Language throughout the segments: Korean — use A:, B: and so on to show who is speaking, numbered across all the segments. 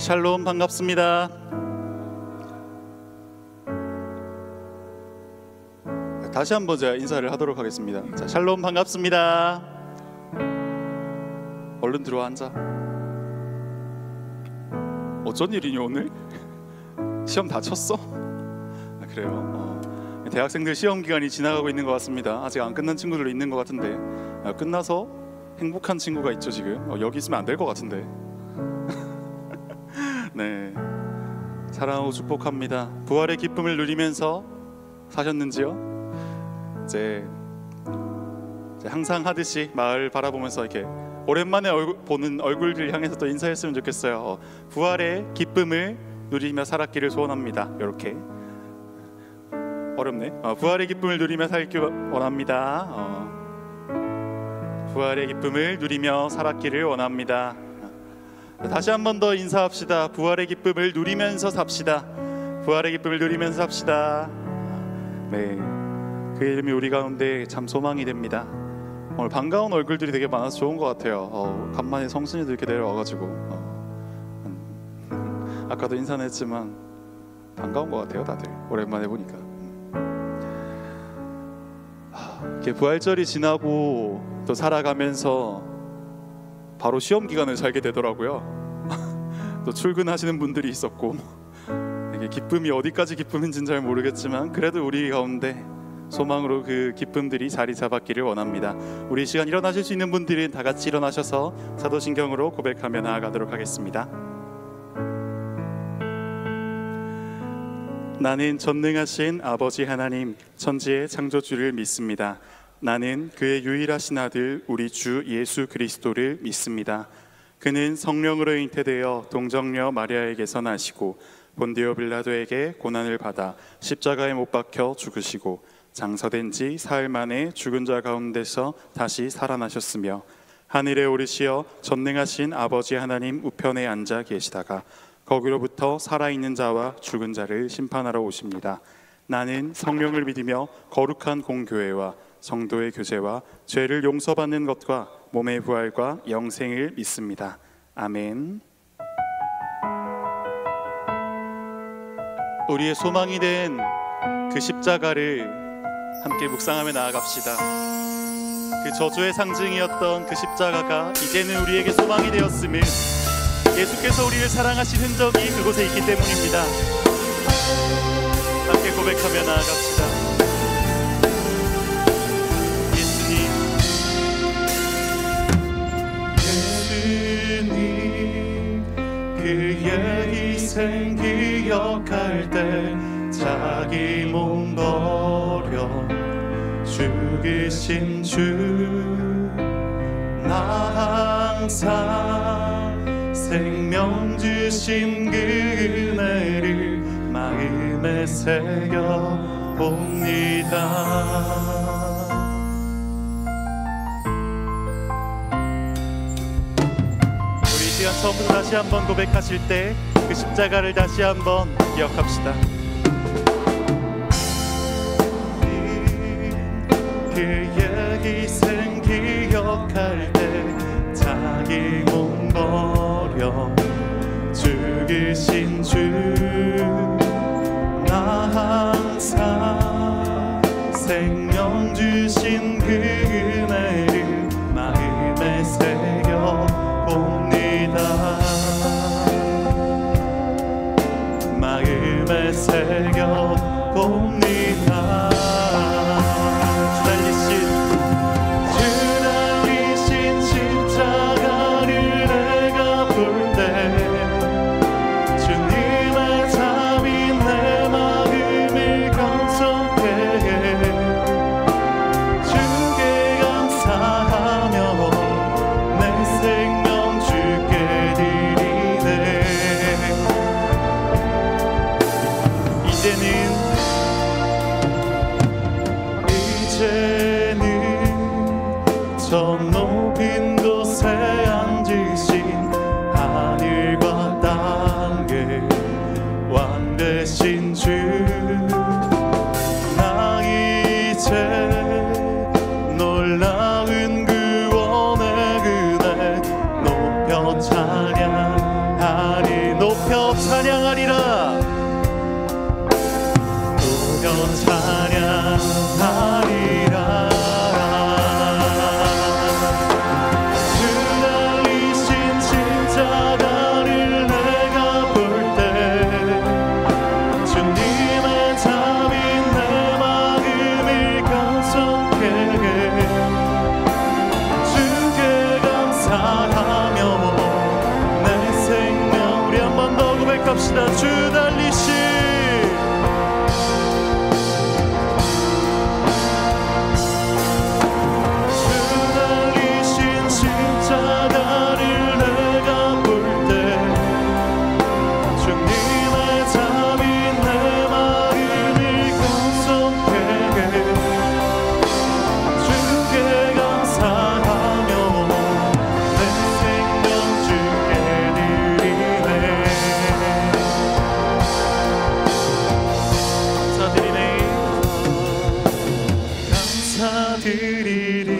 A: 샬롬, 반갑습니다. 다시 한번 제가 인사를 하도록 하겠습니다. 자, 샬롬, 반갑습니다. 얼른 들어와 앉아. 어쩐 일이니 오늘? 시험 다 쳤어? 아, 그래요. 대학생들 시험 기간이 지나가고 있는 것 같습니다. 아직 안 끝난 친구들도 있는 것 같은데, 끝나서 행복한 친구가 있죠 지금. 여기 있으면 안 될 것 같은데. 네, 사랑하고 축복합니다. 부활의 기쁨을 누리면서 사셨는지요? 이제 항상 하듯이 마을 바라보면서 이렇게 오랜만에 보는 얼굴들 향해서 또 인사했으면 좋겠어요. 부활의 기쁨을 누리며 살았기를 소원합니다. 이렇게 어렵네. 부활의 기쁨을 누리며 살기 원합니다. 부활의 기쁨을 누리며 살았기를 원합니다. 다시 한 번 더 인사합시다. 부활의 기쁨을 누리면서 삽시다. 부활의 기쁨을 누리면서 삽시다. 네, 그 이름이 우리 가운데 참 소망이 됩니다. 오늘 반가운 얼굴들이 되게 많아서 좋은 것 같아요. 간만에 성순이도 이렇게 내려와가지고 아까도 인사는 했지만 반가운 것 같아요. 다들 오랜만에 보니까. 이렇게 부활절이 지나고 또 살아가면서 바로 시험 기간을 살게 되더라고요. 또 출근하시는 분들이 있었고, 이게 기쁨이 어디까지 기쁨인지는 잘 모르겠지만 그래도 우리 가운데 소망으로 그 기쁨들이 자리 잡았기를 원합니다. 우리 시간 일어나실 수 있는 분들은 다 같이 일어나셔서 사도신경으로 고백하며 나아가도록 하겠습니다. 나는 전능하신 아버지 하나님, 천지의 창조주를 믿습니다. 나는 그의 유일하신 아들 우리 주 예수 그리스도를 믿습니다. 그는 성령으로 잉태되어 동정녀 마리아에게서 나시고 본디오 빌라도에게 고난을 받아 십자가에 못 박혀 죽으시고 장사된 지 사흘 만에 죽은 자 가운데서 다시 살아나셨으며 하늘에 오르시어 전능하신 아버지 하나님 우편에 앉아 계시다가 거기로부터 살아있는 자와 죽은 자를 심판하러 오십니다. 나는 성령을 믿으며 거룩한 공교회와 성도의 교제와 죄를 용서받는 것과 몸의 부활과 영생을 믿습니다. 아멘. 우리의 소망이 된 그 십자가를 함께 묵상하며 나아갑시다. 그 저주의 상징이었던 그 십자가가 이제는 우리에게 소망이 되었음을, 예수께서 우리를 사랑하신 흔적이 그곳에 있기 때문입니다. 함께 고백하며 나아갑시다.
B: 그의 희생 기억할 때 자기 몸 버려 죽으신 주, 나 항상 생명 주신 그 은혜를 마음에 새겨 봅니다.
A: 처음부터 다시 한번 고백하실 때 그 십자가를 다시 한번 기억합시다.
B: 그의 희생 기억할 때 자기 몸 버려 죽으신 주, 나 항상 생명 주신 그 은혜를 마음에 새겨 봅니다. 마음에 새겨 봅니다. 주달리신 십자가를 내가 볼 때 주님의 잠이 내 마음을 감성케 해. 주께 감사하며 내 생명 주께 드리네. 이제는 저 높은 곳에 앉으신 하늘과 땅의 왕 되신 주, 나 이제 놀라운 구원의 은혜 높여 찬양하리. 높여 고백합시다. 주 달리신 십자가를 내가 볼 때 주님의 잠이 내 마음을 감싸게 해. 주께 감사하며 내 생명 주께 드리네. 감사드리리.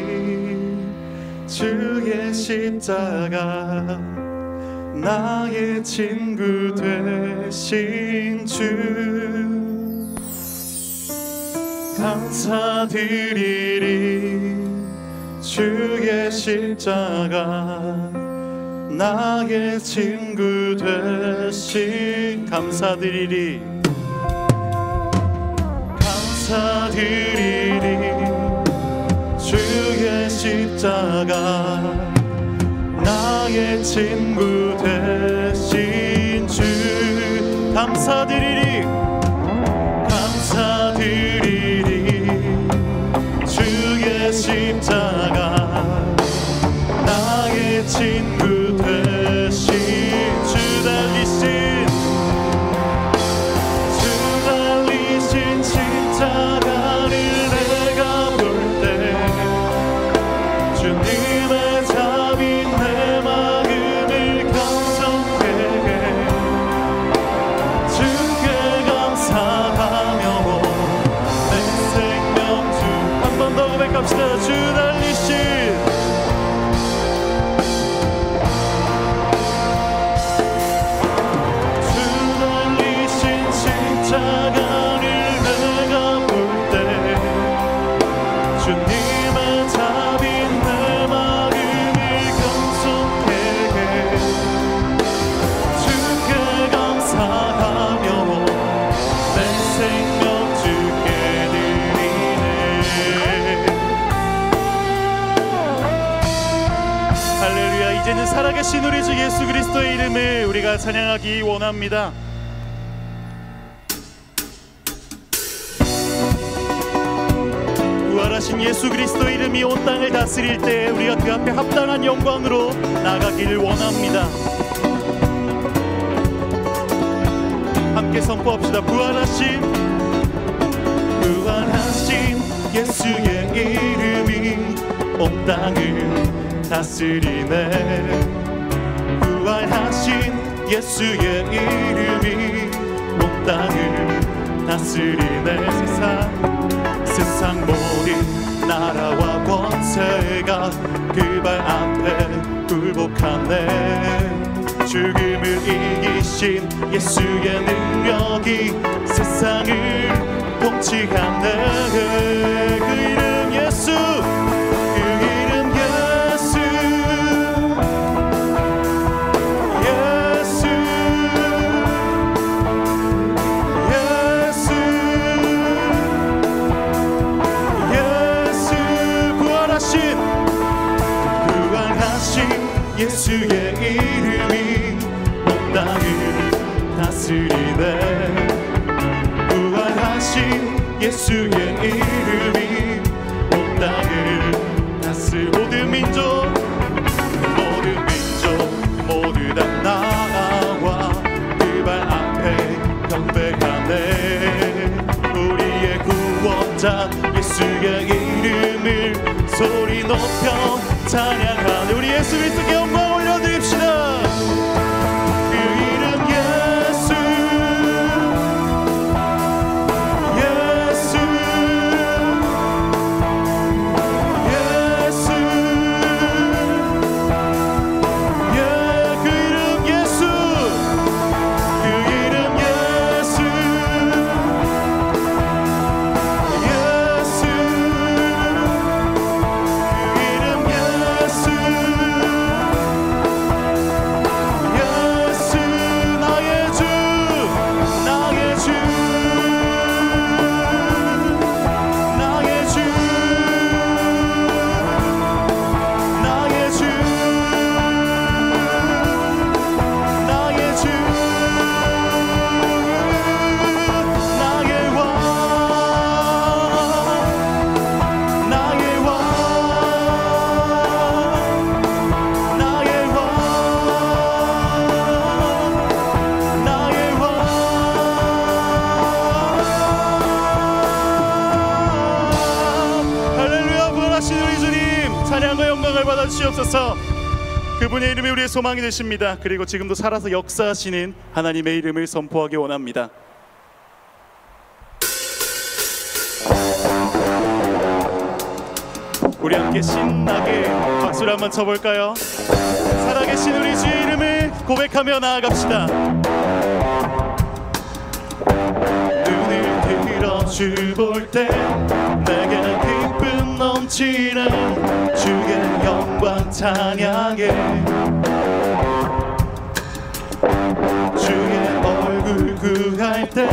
B: 주의 십자가 나의 친구 되신 주. 감사드리리. 주의 십자가 나의 친구 되신. 감사드리리. 감사드리리. 주의 십자가 나의 친구 되신 주. 감사드리리. 감사드리리. 주의 십자가 나의 친구 되신 주. 달리신 십자가를 내가 볼 때 주님의 잠이 내 마음을 감싸게 해. 주께 감사하며 내 생명 주. 한 번 더 고백합시다. 주 달리신 십자가를 내가 볼 때 주님의 잠이 내 마음을 감싸게 해. 주께 감사하며 내 생명 주께 드리네. 할렐루야. 이제는 살아계신 우리 주 예수 그리스도의 이름을 우리가 찬양하기 원합니다. 부활하신 예수 그리스도의 이름이 온 땅을 다스릴 때 우리가 그 앞에 합당한 영광으로 나가기를 원합니다. 함께 선포합시다. 부활하신 예수의 이름이 온 땅을 다스리네. 부활하신 예수의 이름이 온 땅을 다스리네. 세상 모든 나라와 권세가 그 발 앞에 굴복하네. 죽음을 이기신 예수의 능력이 세상을 통치하네. 그 이름 예수, 그 이름 예수, 예수, 예수, 예수. 부활하신 예수의 이름이 온 땅을 다스리네. 부활하신 예수의 이름이 온 땅을 다스리. 모든 민족 모두 다 나와 그 발 앞에 경배하네. 우리의 구원자 예수의 이름을 소리 높여 찬양하네. 우리 예수 그리스도께 영광 올려드립시다. 그 이름 예수, 예수, 예수, 그 이름 예수, 그 이름 예수, 예수, 그 이름 예수. 주시옵소서. 그분의 이름이 우리의 소망이 되십니다. 그리고 지금도 살아서 역사하시는 하나님의 이름을 선포하기 원합니다. 우리 함께 신나게 박수를 한번 쳐볼까요? 살아계신 우리 주의 이름을 고백하며 나아갑시다. 눈을 들어 주 볼 때 내게 기쁨 넘치는 주의 영광 찬양해. 주의 얼굴 구할 때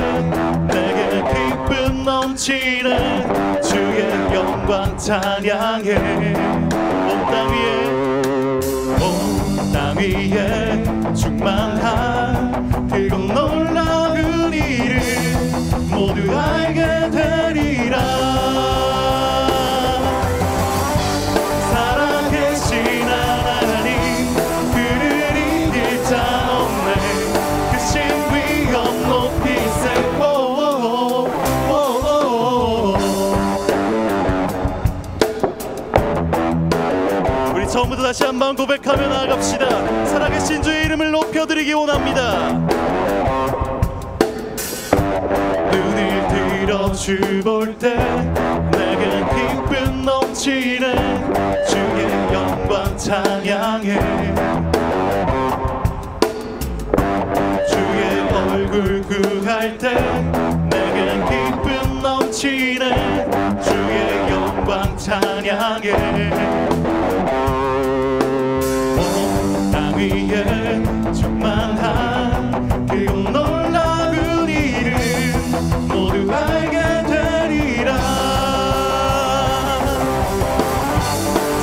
B: 내게 기쁨 넘치는 주의 영광 찬양해. 온 땅 위에 충만한 그곳 놀라운 일을 모두 알게 되리라. 살아계신 하나님 그를 이길 자 없네. 그 신 위엄 높이 세고 우리 처음부터 다시 한번 고백하며 나아갑시다. 살아계신 주의 이름을 높여드리기 원합니다. 눈을 들어 주 볼 때 내게 기쁨 넘치는 주의 영광 찬양해. 주의 얼굴 구할 때 내게 기쁨 넘치는 주의 영광 찬양해. 온 땅 위에 충만한 그곳 놀라운 일을 모두 알게 되리라.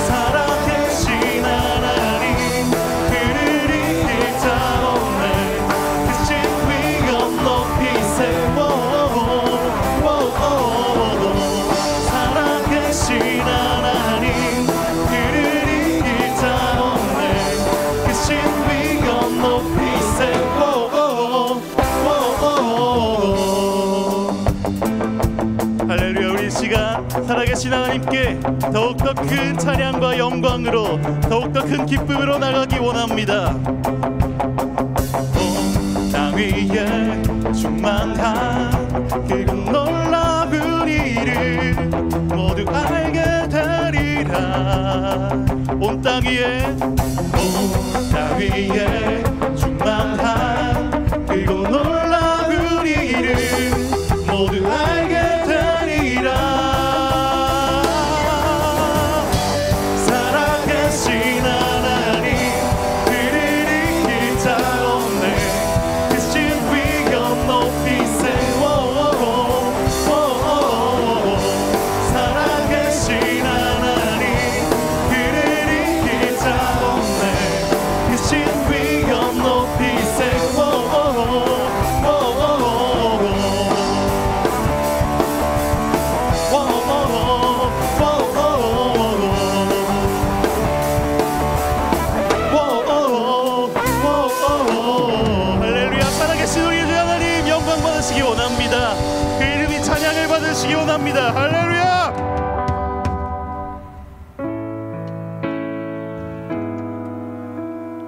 B: 살아계신 하나님 그를 이길 자 없네. 그 신 위엄 높이 세워. 살아계신 하나님 그를 이길 자 없네. 그 신 위엄 높이 세워. 할렐루야. 우리 이 시간 살아계신 하나님께 더욱더 큰 찬양과 영광으로 더욱더 큰 기쁨으로 나가기 원합니다. 온 땅 위에 충만한 그곳 놀라운 일을 모두 알게 되리라. 온 땅 위에 충만한 그곳 놀라운 일을 모두 알게 되리라. 살아계신 하나님 그를 이길 자 없네. 그 신 위엄 높이 세워. 살아계신 하나님 그를 이길 자 없네. 그 신 위엄 높이 세워. 할렐루야. 살아계신 우리 주 하나님 영광 받으시기 원합니다. 그 이름이 찬양을 받으시기 원합니다. 할렐루야.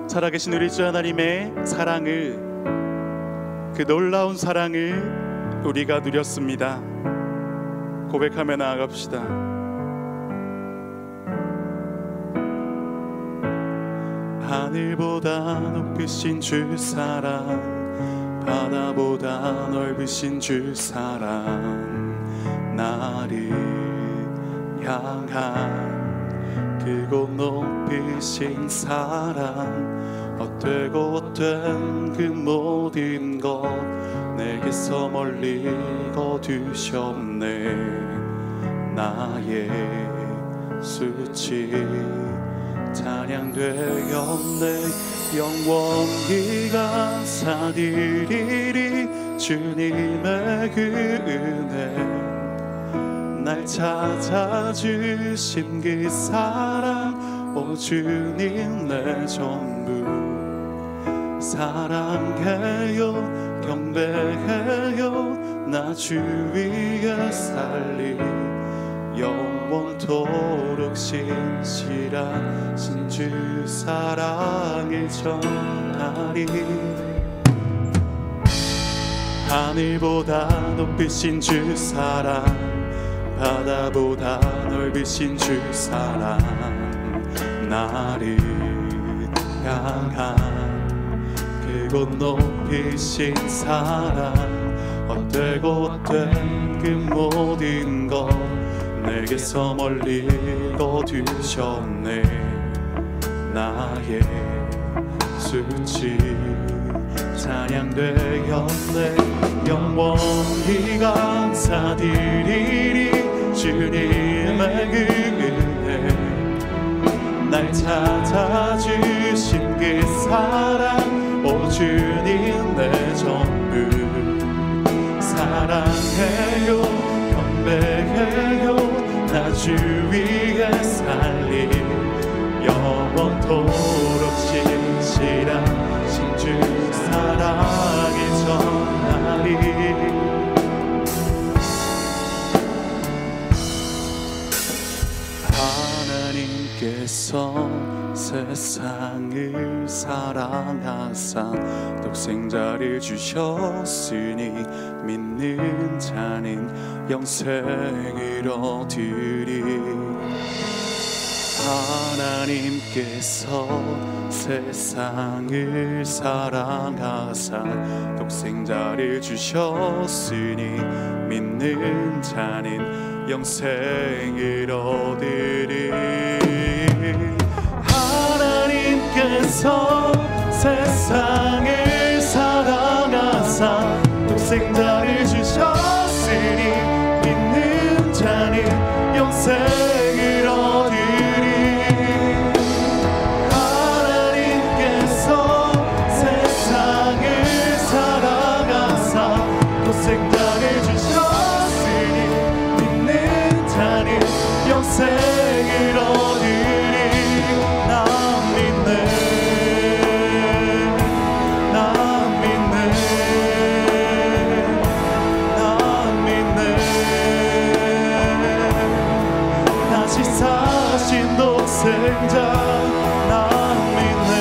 B: 살아계신 우리 주 하나님의 사랑을, 그 놀라운 사랑을 우리가 누렸습니다. 고백하며 나아갑시다. 하늘보다 높으신 주 사랑, 바다보다 넓으신 주 사랑, 나를 향한 그곳 높으신 사랑, 헛되고 헛된 그 모든 것 내게서 멀리 거두셨네. 나의 수치 찬양되었네. 영원히 감사드리리. 주님의 그 은혜, 날 찾아주신 그 사랑, 오 주님 내 전부. 사랑해요 경배해요, 나 주 위에 살리 영
A: 영원토록 신실하신 주 사랑을 전하리. 하늘보다 높으신 주 사랑, 바다보다 넓으신 주 사랑, 나를 향한 그곳 높으신 사랑, 헛되고 된 그 모든 것 내게서 멀리 거두셨네. 나의 수치 찬양되었네. 영원히 감사드리리 주님의 그 은혜, 날 찾아주신 그 사랑, 오 주님 내 전부 사랑해요, 경배해요. 나 주 위에 살리 영원토록 신실하신 주 사랑을 전하리. 하나님께서 세상을 사랑하사 독생자를 주셨으니 믿는 자는 영생을 얻으리. 하나님께서 세상을 사랑하사 독생자를 주셨으니 믿는 자는 영생을 얻으리. 하나님께서 세상을 사랑하사 독생자를 주셨으니 믿는 자는 영생을 얻으리. 하나님께서 세상을 사랑하사 독생자를 주셨으니 믿는 자는 영생을 얻으리. 독생자 나 믿네,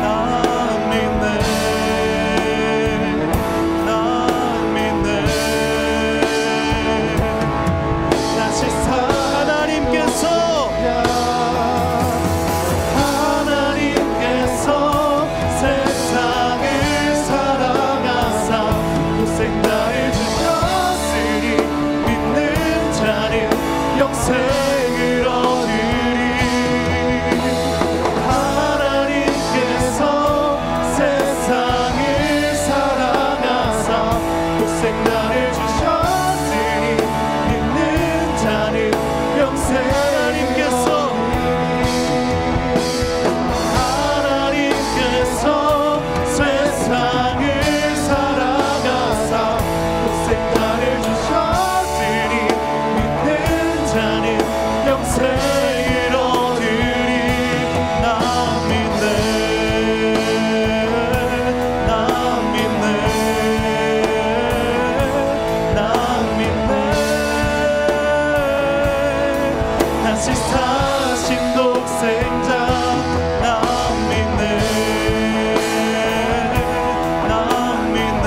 A: 나 믿네, 나 믿네. 다시 하나님께서 세상을 사랑하사 독생자를 주셨으니 믿는 자는 영생을 얻으리. 하나님께서 세상을 사랑하사 독생자를 주셨으니 믿는 자는 영생을. 하나님께서 세상을 사랑하사 독생자를 주셨으니 믿는 자는 영생을 얻으리. 나 믿네, 나 믿네, 나 믿네. 다시 사신 독생자 나 믿네, 나 믿네,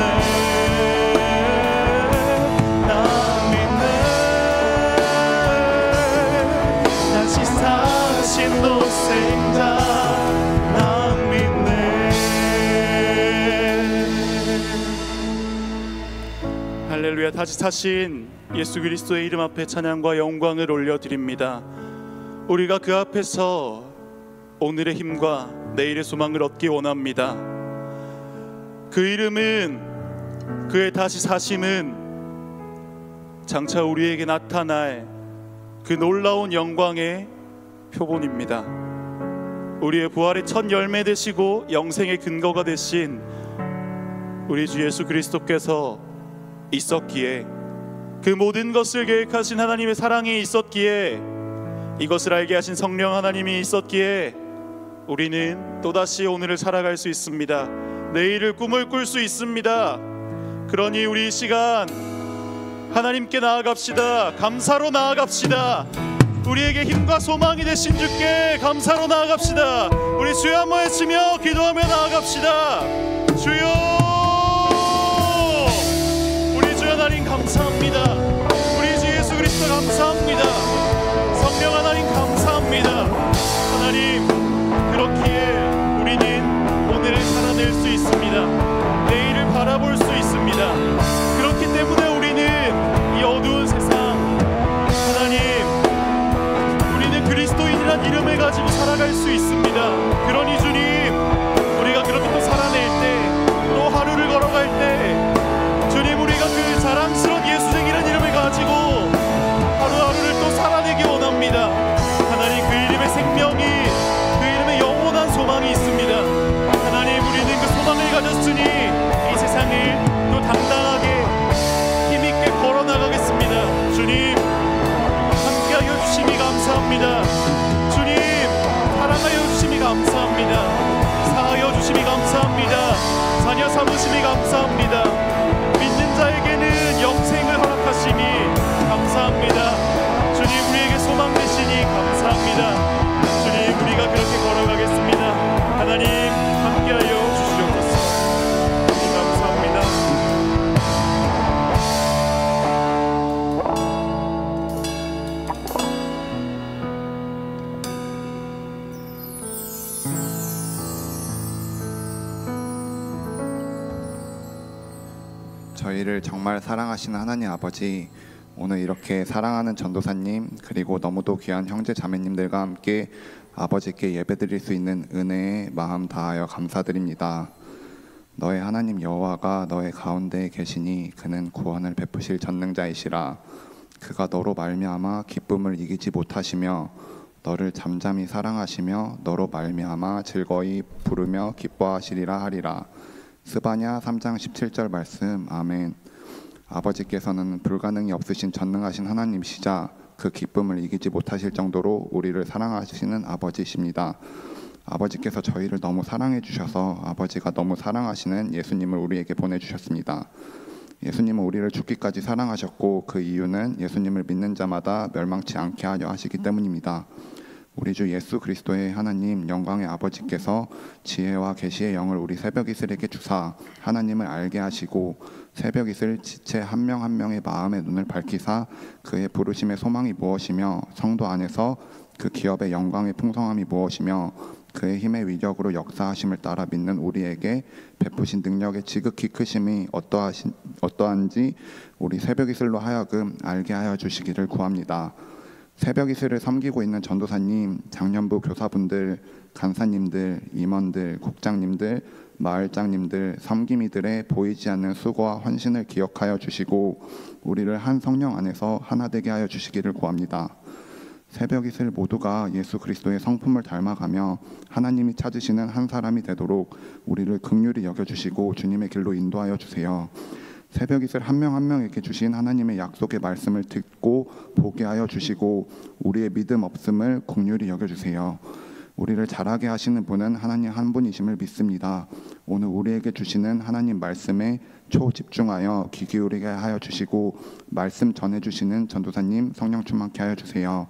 A: 나 믿네. 다시 사신 독생자 나 믿네. 할렐루야. 다시 사신 예수 그리스도의 이름 앞에 찬양과 영광을 올려드립니다. 우리가 그 앞에서 오늘의 힘과 내일의 소망을 얻기 원합니다. 그 이름은, 그의 다시 사심은 장차 우리에게 나타날 그 놀라운 영광의 표본입니다. 우리의 부활의 첫 열매 되시고 영생의 근거가 되신 우리 주 예수 그리스도께서 있었기에, 그 모든 것을 계획하신 하나님의 사랑이 있었기에, 이것을 알게 하신 성령 하나님이 있었기에 우리는 또다시 오늘을 살아갈 수 있습니다. 내일을 꿈을 꿀 수 있습니다. 그러니 우리 이 시간
B: 하나님께 나아갑시다. 감사로 나아갑시다. 우리에게 힘과 소망이 되신 주께 감사로 나아갑시다. 우리 주여 한번 외치며 기도하며 나아갑시다. 주여, 우리 주 하나님 감사합니다. 우리 주 예수 그리스도 감사합니다. 성령 하나님 감사합니다. 하나님, 그렇기에 우리는 오늘을 살아낼 수 있습니다. 내일을 바라볼 수 있습니다. 그렇기 때문에 우리는 이 어두운 세상, 하나님, 우리는 그리스도인이란 이름을 가지고 살아갈 수 있습니다. 그러니 주님, 우리가 그렇게 또 살아낼 때, 또 하루를 걸어갈 때, 주님, 우리가 그 자랑스러운 예수생이라는 이름을 가지고 하루하루를 또 살아내기 원합니다. 하나님, 그 이름의 생명이, 그 이름의 영원한 소망이 있습니다. 하나님, 우리는 그 소망을 가졌으니 이 세상을 또 당당하게 힘있게 걸어나가겠습니다. 주님, 함께하여 주심이 감사합니다. 주님, 사랑하여 주심이 감사합니다. 사하여 주심이 감사합니다. 자녀 삼으심이 감사합니다. 믿는 자에게는 영생을 허락하시니 감사합니다. 주님, 우리에게 소망 되시니 감사합니다. 주님, 우리가 그렇게 걸어가겠습니다. 하나님, 함께하여 주시옵소서. 감사합니다.
C: 저희를 정말 사랑하시는 하나님 아버지, 오늘 이렇게 사랑하는 전도사님 그리고 너무도 귀한 형제 자매님들과 함께 아버지께 예배드릴 수 있는 은혜에 마음 다하여 감사드립니다. 너의 하나님 여호와가 너의 가운데에 계시니 그는 구원을 베푸실 전능자이시라. 그가 너로 말미암아 기쁨을 이기지 못하시며 너를 잠잠히 사랑하시며 너로 말미암아 즐거이 부르며 기뻐하시리라 하리라. 스바냐 3장 17절 말씀. 아멘. 아버지께서는 불가능이 없으신 전능하신 하나님이시자 그 기쁨을 이기지 못하실 정도로 우리를 사랑하시는 아버지이십니다. 아버지께서 저희를 너무 사랑해 주셔서 아버지가 너무 사랑하시는 예수님을 우리에게 보내주셨습니다. 예수님은 우리를 죽기까지 사랑하셨고 그 이유는 예수님을 믿는 자마다 멸망치 않게 하려 하시기 때문입니다. 우리 주 예수 그리스도의 하나님 영광의 아버지께서 지혜와 계시의 영을 우리 새벽이슬에게 주사 하나님을 알게 하시고 새벽이슬 지체 한 명 한 명의 마음의 눈을 밝히사 그의 부르심의 소망이 무엇이며 성도 안에서 그 기업의 영광의 풍성함이 무엇이며 그의 힘의 위력으로 역사하심을 따라 믿는 우리에게 베푸신 능력의 지극히 크심이 어떠한지 우리 새벽이슬로 하여금 알게 하여 주시기를 구합니다. 새벽이슬을 섬기고 있는 전도사님, 장년부 교사분들, 간사님들, 임원들, 국장님들, 마을장님들, 섬김이들의 보이지 않는 수고와 헌신을 기억하여 주시고 우리를 한 성령 안에서 하나 되게 하여 주시기를 구합니다. 새벽이슬 모두가 예수 그리스도의 성품을 닮아가며 하나님이 찾으시는 한 사람이 되도록 우리를 긍휼히 여겨주시고 주님의 길로 인도하여 주세요. 새벽이슬 한 명 한 명에게 주신 하나님의 약속의 말씀을 듣고 보게 하여 주시고 우리의 믿음 없음을 긍휼히 여겨주세요. 우리를 자라게 하시는 분은 하나님 한 분이심을 믿습니다. 오늘 우리에게 주시는 하나님 말씀에 초집중하여 귀 기울이게 하여 주시고 말씀 전해주시는 전도사님 성령 충만케 하여 주세요.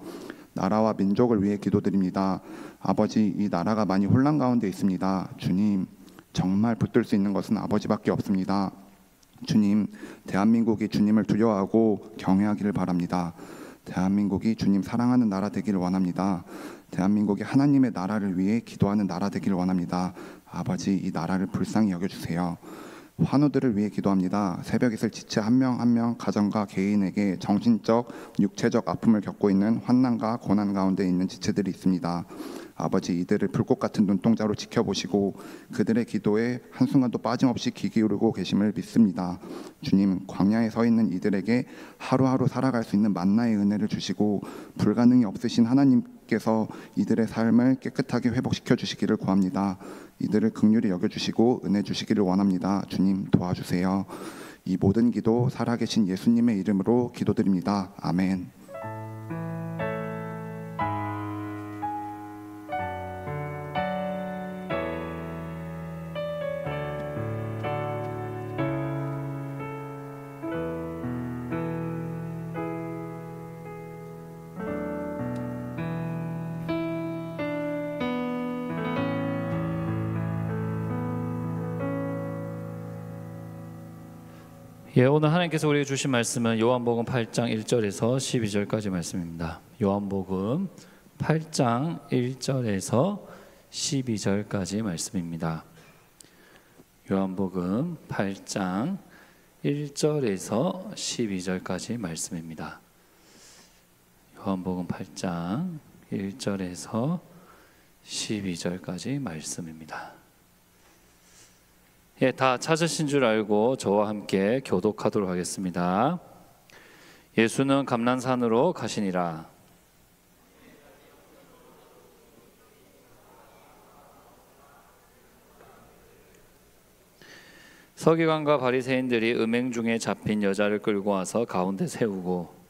C: 나라와 민족을 위해 기도드립니다. 아버지, 이 나라가 많이 혼란 가운데 있습니다. 주님, 정말 붙들 수 있는 것은 아버지밖에 없습니다. 주님, 대한민국이 주님을 두려워하고 경외하기를 바랍니다. 대한민국이 주님 사랑하는 나라 되기를 원합니다. 대한민국이 하나님의 나라를 위해 기도하는 나라 되기를 원합니다. 아버지, 이 나라를 불쌍히 여겨주세요. 환우들을 위해 기도합니다. 새벽이슬 지체 한 명 한 명 가정과 개인에게 정신적, 육체적 아픔을 겪고 있는 환난과 고난 가운데 있는 지체들이 있습니다. 아버지, 이들을 불꽃 같은 눈동자로 지켜보시고 그들의 기도에 한순간도 빠짐없이 귀 기울이고 계심을 믿습니다. 주님, 광야에 서 있는 이들에게 하루하루 살아갈 수 있는 만나의 은혜를 주시고 불가능이 없으신 하나님께서 이들의 삶을 깨끗하게 회복시켜 주시기를 구합니다. 이들을 긍휼히 여겨주시고 은혜 주시기를 원합니다. 주님, 도와주세요. 이 모든 기도 살아계신 예수님의 이름으로 기도드립니다. 아멘.
D: 오늘 하나님께서 우리에게 주신 말씀은 요한복음 8장 1절에서 12절까지 말씀입니다. 요한복음 8장 1절에서 12절까지 말씀입니다. 요한복음 8장 1절에서 12절까지 말씀입니다. 요한복음 8장 1절에서 12절까지 말씀입니다. 다 찾으신 줄 알고 저와 함께 교독하도록 하겠습니다. 예수는 감난산으로 가시니라. 서기관과 바리새인들이 음행 중에 잡힌 여자를 끌고 와서 가운데 세우고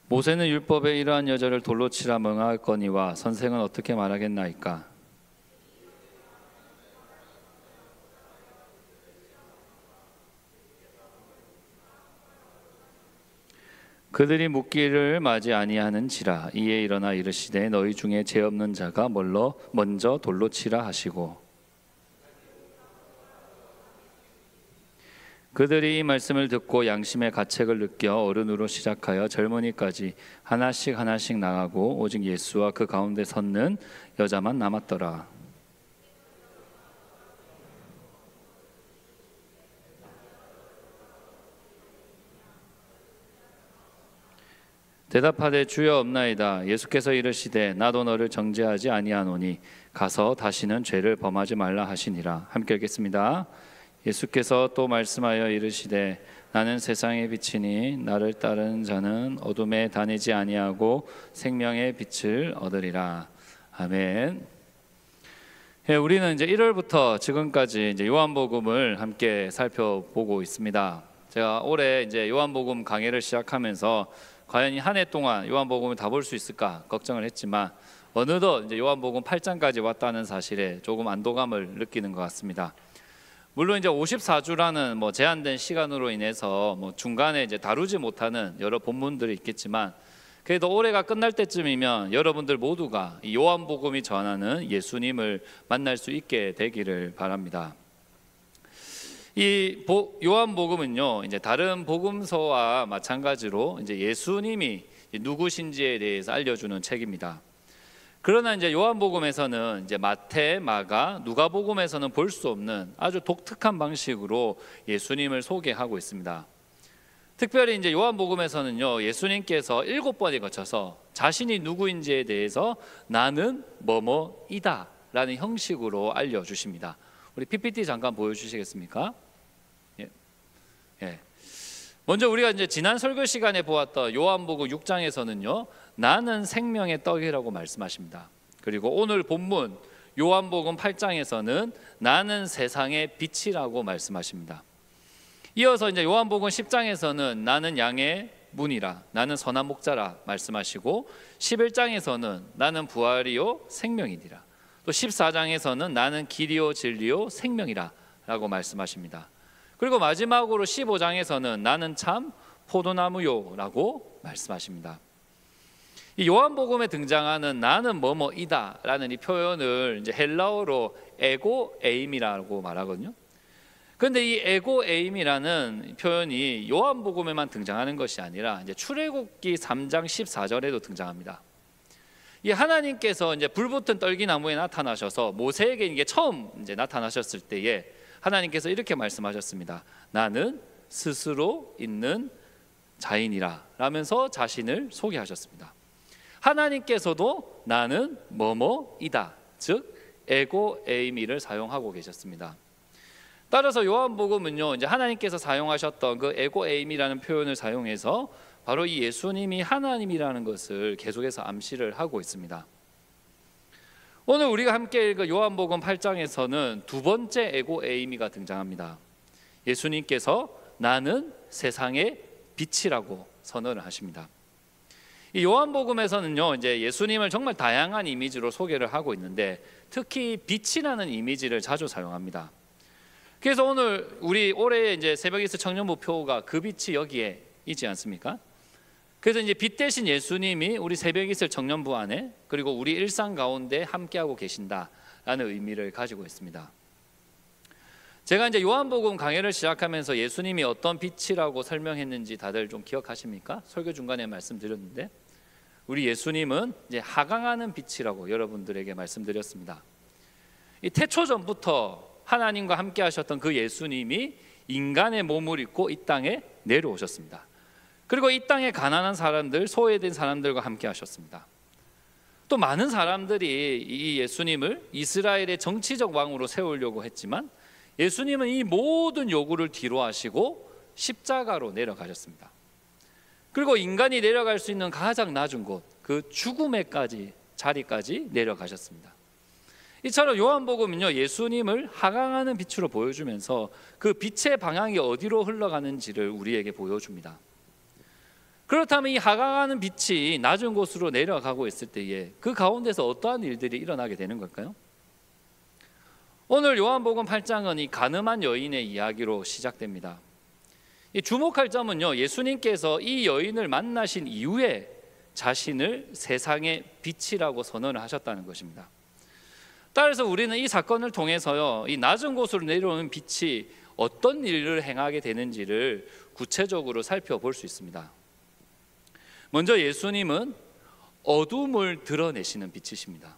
D: 모세는 율법에 이러한 여자를 돌로 치라 명하였거니와 선생은 어떻게 말하겠나이까? 그들이 묻기를 맞이 아니하는지라. 이에 일어나 이르시되 너희 중에 죄 없는 자가 먼저 돌로 치라 하시고 그들이 이 말씀을 듣고 양심의 가책을 느껴 어른으로 시작하여 젊은이까지 하나씩 나가고 오직 예수와 그 가운데 섰는 여자만 남았더라. 대답하되 주여 없나이다. 예수께서 이르시되 나도 너를 정죄하지 아니하노니 가서 다시는 죄를 범하지 말라 하시니라. 함께 읽겠습니다. 예수께서 또 말씀하여 이르시되 나는 세상의 빛이니 나를 따르는 자는 어둠에 다니지 아니하고 생명의 빛을 얻으리라. 아멘. 우리는 이제 1월부터 지금까지 이제 요한복음을 함께 살펴보고 있습니다. 제가 올해 이제 요한복음 강해를 시작하면서 과연 이 한 해 동안 요한복음을 다 볼 수 있을까 걱정을 했지만 어느덧 이제 요한복음 8장까지 왔다는 사실에 조금 안도감을 느끼는 것 같습니다. 물론 이제 54주라는 제한된 시간으로 인해서 중간에 이제 다루지 못하는 여러 본문들이 있겠지만 그래도 올해가 끝날 때쯤이면 여러분들 모두가 이 요한복음이 전하는 예수님을 만날 수 있게 되기를 바랍니다. 이 요한복음은요, 이제 다른 복음서와 마찬가지로 이제 예수님이 누구신지에 대해서 알려주는 책입니다. 그러나 이제 요한복음에서는 이제 마태, 마가, 누가복음에서는 볼 수 없는 아주 독특한 방식으로 예수님을 소개하고 있습니다. 특별히 이제 요한복음에서는요, 예수님께서 7번에 거쳐서 자신이 누구인지에 대해서 나는 뭐뭐이다 라는 형식으로 알려주십니다. 우리 PPT 잠깐 보여주시겠습니까? 예. 먼저 우리가 이제 지난 설교 시간에 보았던 요한복음 6장에서는요, 나는 생명의 떡이라고 말씀하십니다. 그리고 오늘 본문 요한복음 8장에서는 나는 세상의 빛이라고 말씀하십니다. 이어서 이제 요한복음 10장에서는 나는 양의 문이라, 나는 선한 목자라 말씀하시고 11장에서는 나는 부활이요 생명이니라. 또 14장에서는 나는 길이요 진리요 생명이라 라고 말씀하십니다. 그리고 마지막으로 15장에서는 나는 참 포도나무요 라고 말씀하십니다. 이 요한복음에 등장하는 나는 뭐뭐이다 라는 이 표현을 이제 헬라어로 에고 에임이라고 말하거든요. 그런데 이 에고 에임이라는 표현이 요한복음에만 등장하는 것이 아니라 이제 출애굽기 3장 14절에도 등장합니다. 이 하나님께서 이제 불붙은 떨기나무에 나타나셔서 모세에게 이게 처음 이제 나타나셨을 때에 하나님께서 이렇게 말씀하셨습니다. 나는 스스로 있는 자인이라 라면서 자신을 소개하셨습니다. 하나님께서도 나는 뭐뭐이다, 즉 에고 에이미를 사용하고 계셨습니다. 따라서 요한복음은요, 이제 하나님께서 사용하셨던 그 에고 에이미라는 표현을 사용해서 바로 이 예수님이 하나님이라는 것을 계속해서 암시를 하고 있습니다. 오늘 우리가 함께 읽은 요한복음 8장에서는 두 번째 에고 에이미가 등장합니다. 예수님께서 나는 세상의 빛이라고 선언을 하십니다. 이 요한복음에서는요, 이제 예수님을 정말 다양한 이미지로 소개를 하고 있는데 특히 빛이라는 이미지를 자주 사용합니다. 그래서 오늘 우리 올해 이제 새벽 이슬 청년부 표가 그 빛이 여기에 있지 않습니까? 그래서 이제 빛 대신 예수님이 우리 새벽 이슬 청년부 안에 그리고 우리 일상 가운데 함께하고 계신다 라는 의미를 가지고 있습니다. 제가 이제 요한복음 강해를 시작하면서 예수님이 어떤 빛이라고 설명했는지 다들 좀 기억하십니까? 설교 중간에 말씀드렸는데 우리 예수님은 이제 하강하는 빛이라고 여러분들에게 말씀드렸습니다. 이 태초 전부터 하나님과 함께 하셨던 그 예수님이 인간의 몸을 입고 이 땅에 내려오셨습니다. 그리고 이 땅에 가난한 사람들, 소외된 사람들과 함께 하셨습니다. 또 많은 사람들이 이 예수님을 이스라엘의 정치적 왕으로 세우려고 했지만 예수님은 이 모든 요구를 뒤로 하시고 십자가로 내려가셨습니다. 그리고 인간이 내려갈 수 있는 가장 낮은 곳, 그 죽음의 자리까지 내려가셨습니다. 이처럼 요한복음은요, 예수님을 하강하는 빛으로 보여주면서 그 빛의 방향이 어디로 흘러가는지를 우리에게 보여줍니다. 그렇다면 이 하강하는 빛이 낮은 곳으로 내려가고 있을 때에 그 가운데서 어떠한 일들이 일어나게 되는 걸까요? 오늘 요한복음 8장은 이 가늠한 여인의 이야기로 시작됩니다. 이 주목할 점은요, 예수님께서 이 여인을 만나신 이후에 자신을 세상의 빛이라고 선언을 하셨다는 것입니다. 따라서 우리는 이 사건을 통해서요, 이 낮은 곳으로 내려오는 빛이 어떤 일을 행하게 되는지를 구체적으로 살펴볼 수 있습니다. 먼저 예수님은 어둠을 드러내시는 빛이십니다.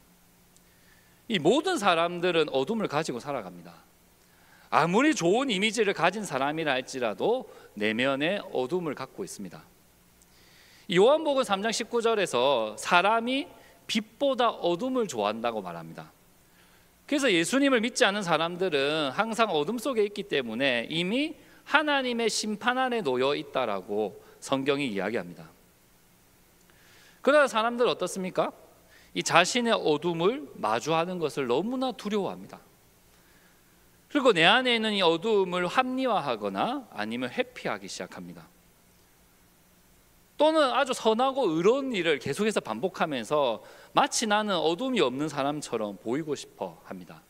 D: 이 모든 사람들은 어둠을 가지고 살아갑니다. 아무리 좋은 이미지를 가진 사람이라 할지라도 내면에 어둠을 갖고 있습니다. 요한복음 3장 19절에서 사람이 빛보다 어둠을 좋아한다고 말합니다. 그래서 예수님을 믿지 않은 사람들은 항상 어둠 속에 있기 때문에 이미 하나님의 심판 안에 놓여 있다라고 성경이 이야기합니다. 그러나 사람들 어떻습니까? 이 자신의 어둠을 마주하는 것을 너무나 두려워합니다. 그리고 내 안에 있는 이 어둠을 합리화하거나 아니면 회피하기 시작합니다. 또는 아주 선하고 의로운 일을 계속해서 반복하면서 마치 나는 어둠이 없는 사람처럼 보이고 싶어 합니다.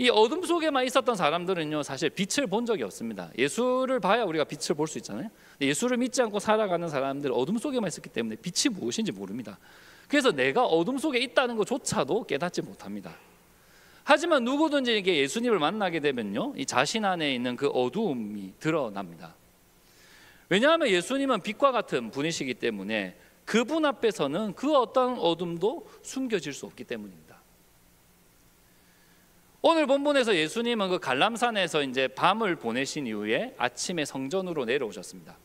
D: 이 어둠 속에만 있었던 사람들은요, 사실 빛을 본 적이 없습니다. 예수를 봐야 우리가 빛을 볼 수 있잖아요. 예수를 믿지 않고 살아가는 사람들은 어둠 속에만 있었기 때문에 빛이 무엇인지 모릅니다. 그래서 내가 어둠 속에 있다는 것조차도 깨닫지 못합니다. 하지만 누구든지 이게 예수님을 만나게 되면요, 이 자신 안에 있는 그 어두움이 드러납니다. 왜냐하면 예수님은 빛과 같은 분이시기 때문에 그분 앞에서는 그 어떤 어둠도 숨겨질 수 없기 때문입니다. 오늘 본문에서 예수님은 그 갈람산에서 이제 밤을 보내신 이후에 아침에 성전으로 내려오셨습니다.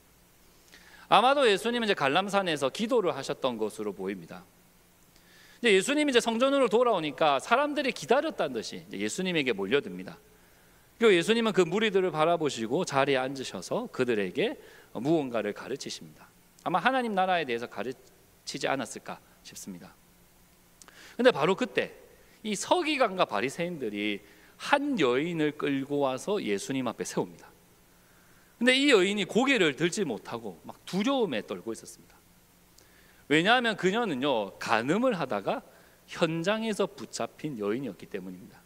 D: 아마도 예수님은 이제 갈람산에서 기도를 하셨던 것으로 보입니다. 이제 예수님이 이제 성전으로 돌아오니까 사람들이 기다렸다는 듯이 예수님에게 몰려듭니다. 그리고 예수님은 그 무리들을 바라보시고 자리에 앉으셔서 그들에게 무언가를 가르치십니다. 아마 하나님 나라에 대해서 가르치지 않았을까 싶습니다. 근데 바로 그때 이 서기관과 바리새인들이 한 여인을 끌고 와서 예수님 앞에 세웁니다. 근데 이 여인이 고개를 들지 못하고 막 두려움에 떨고 있었습니다. 왜냐하면 그녀는요, 간음을 하다가 현장에서 붙잡힌 여인이었기 때문입니다.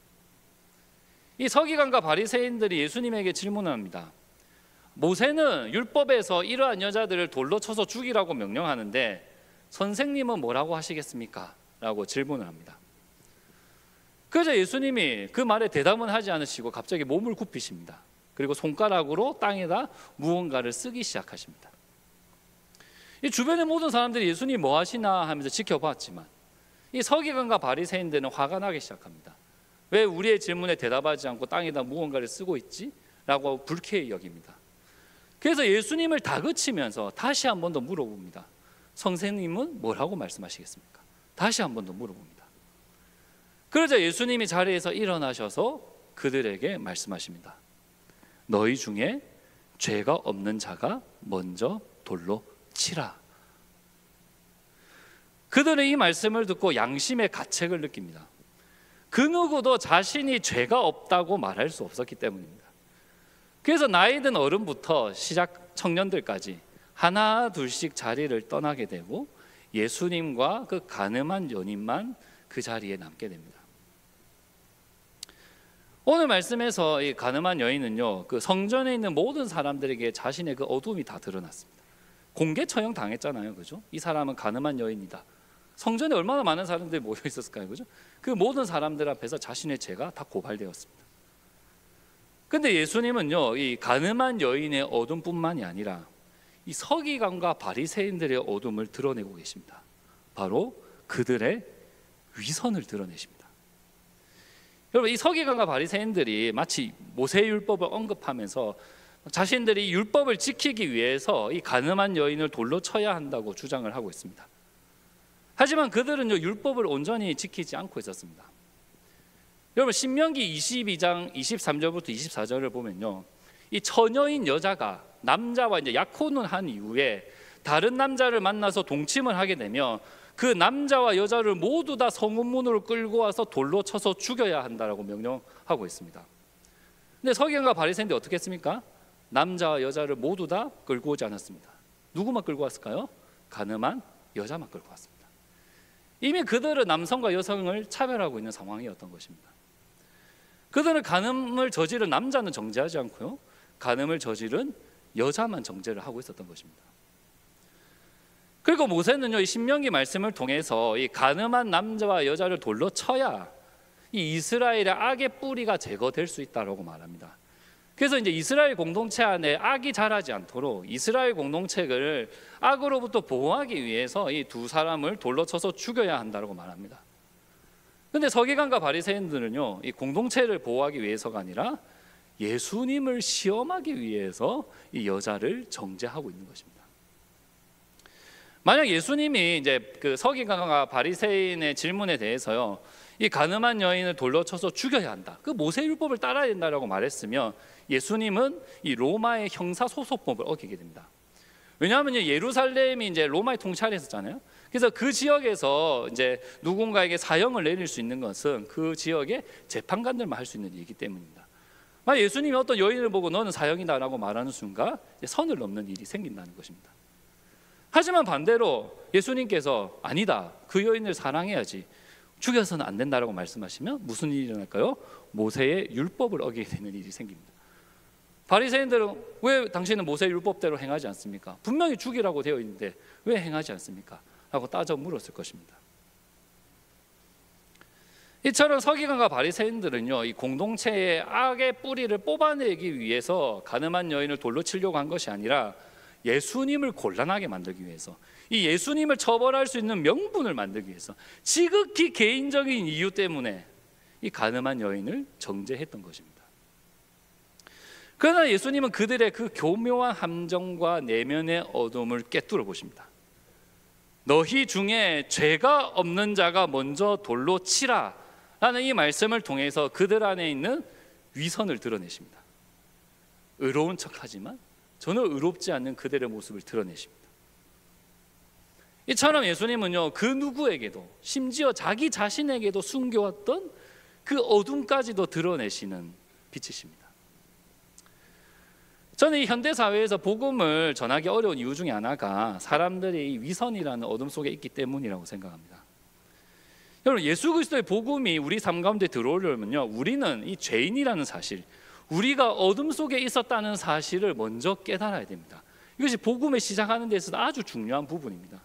D: 이 서기관과 바리새인들이 예수님에게 질문합니다. 모세는 율법에서 이러한 여자들을 돌로 쳐서 죽이라고 명령하는데 선생님은 뭐라고 하시겠습니까? 라고 질문을 합니다. 그래서 예수님이 그 말에 대답은 하지 않으시고 갑자기 몸을 굽히십니다. 그리고 손가락으로 땅에다 무언가를 쓰기 시작하십니다. 이 주변의 모든 사람들이 예수님이 뭐 하시나 하면서 지켜봤지만 이 서기관과 바리새인들은 화가 나기 시작합니다. 왜 우리의 질문에 대답하지 않고 땅에다 무언가를 쓰고 있지? 라고 불쾌히 여깁니다. 그래서 예수님을 다그치면서 다시 한 번 더 물어봅니다. 선생님은 뭐라고 말씀하시겠습니까? 다시 한 번 더 물어봅니다. 그러자 예수님이 자리에서 일어나셔서 그들에게 말씀하십니다. 너희 중에 죄가 없는 자가 먼저 돌로 치라. 그들은 이 말씀을 듣고 양심의 가책을 느낍니다. 그 누구도 자신이 죄가 없다고 말할 수 없었기 때문입니다. 그래서 나이 든 어른부터 시작 청년들까지 하나 둘씩 자리를 떠나게 되고 예수님과 그 간음한 연인만 그 자리에 남게 됩니다. 오늘 말씀에서 이 간음한 여인은요, 그 성전에 있는 모든 사람들에게 자신의 그 어둠이 다 드러났습니다. 공개 처형 당했잖아요, 그죠? 이 사람은 간음한 여인이다. 성전에 얼마나 많은 사람들이 모여 있었을까요? 그죠? 그 모든 사람들 앞에서 자신의 죄가 다 고발되었습니다. 근데 예수님은요, 이 가늠한 여인의 어둠뿐만이 아니라 이 서기관과 바리새인들의 어둠을 드러내고 계십니다. 바로 그들의 위선을 드러내십니다. 여러분, 이 서기관과 바리새인들이 마치 모세율법을 언급하면서 자신들이 율법을 지키기 위해서 이 가늠한 여인을 돌로 쳐야 한다고 주장을 하고 있습니다. 하지만 그들은 율법을 온전히 지키지 않고 있었습니다. 여러분, 신명기 22장 23절부터 24절을 보면요, 이 처녀인 여자가 남자와 이제 약혼을 한 이후에 다른 남자를 만나서 동침을 하게 되면 그 남자와 여자를 모두 다 성문으로 끌고 와서 돌로 쳐서 죽여야 한다라고 명령하고 있습니다. 근데 서기관과 바리새인들이 어떻게 했습니까? 남자와 여자를 모두 다 끌고 오지 않았습니다. 누구만 끌고 왔을까요? 가늠한 여자만 끌고 왔습니다. 이미 그들은 남성과 여성을 차별하고 있는 상황이었던 것입니다. 그들은 간음을 저지른 남자는 정죄하지 않고요, 간음을 저지른 여자만 정죄를 하고 있었던 것입니다. 그리고 모세는요, 이 신명기 말씀을 통해서 이 간음한 남자와 여자를 돌로 쳐야 이 이스라엘의 악의 뿌리가 제거될 수 있다라고 말합니다. 그래서 이제 이스라엘 공동체 안에 악이 자라지 않도록 이스라엘 공동체를 악으로부터 보호하기 위해서 이 두 사람을 돌로 쳐서 죽여야 한다라고 말합니다. 근데 서기관과 바리새인들은요, 이 공동체를 보호하기 위해서가 아니라 예수님을 시험하기 위해서 이 여자를 정죄하고 있는 것입니다. 만약 예수님이 이제 그 서기관과 바리새인의 질문에 대해서요, 이 가늠한 여인을 돌로 쳐서 죽여야 한다, 그 모세율법을 따라야 된다라고 말했으면 예수님은 이 로마의 형사소송법을 어기게 됩니다. 왜냐하면 예루살렘이 이제 로마의 통치 아래였잖아요. 그래서 그 지역에서 이제 누군가에게 사형을 내릴 수 있는 것은 그 지역의 재판관들만 할 수 있는 일이기 때문입니다. 만약 예수님이 어떤 여인을 보고 너는 사형이다라고 말하는 순간 선을 넘는 일이 생긴다는 것입니다. 하지만 반대로 예수님께서 아니다, 그 여인을 사랑해야지, 죽여서는 안 된다라고 말씀하시면 무슨 일이 일어날까요? 모세의 율법을 어기게 되는 일이 생깁니다. 바리새인들은 왜 당신은 모세 율법대로 행하지 않습니까? 분명히 죽이라고 되어 있는데 왜 행하지 않습니까? 라고 따져 물었을 것입니다. 이처럼 서기관과 바리새인들은요, 이 공동체의 악의 뿌리를 뽑아내기 위해서 가늠한 여인을 돌로 치려고 한 것이 아니라 예수님을 곤란하게 만들기 위해서, 이 예수님을 처벌할 수 있는 명분을 만들기 위해서 지극히 개인적인 이유 때문에 이 가늠한 여인을 정죄했던 것입니다. 그러나 예수님은 그들의 그 교묘한 함정과 내면의 어둠을 꿰뚫어 보십니다. 너희 중에 죄가 없는 자가 먼저 돌로 치라 라는 이 말씀을 통해서 그들 안에 있는 위선을 드러내십니다. 의로운 척하지만 전혀 의롭지 않는 그들의 모습을 드러내십니다. 이처럼 예수님은요, 그 누구에게도, 심지어 자기 자신에게도 숨겨왔던 그 어둠까지도 드러내시는 빛이십니다. 저는 이 현대 사회에서 복음을 전하기 어려운 이유 중에 하나가 사람들이 이 위선이라는 어둠 속에 있기 때문이라고 생각합니다. 여러분, 예수 그리스도의 복음이 우리 삶 가운데 들어오려면요, 우리는 이 죄인이라는 사실, 우리가 어둠 속에 있었다는 사실을 먼저 깨달아야 됩니다. 이것이 복음을 시작하는 데 있어서 아주 중요한 부분입니다.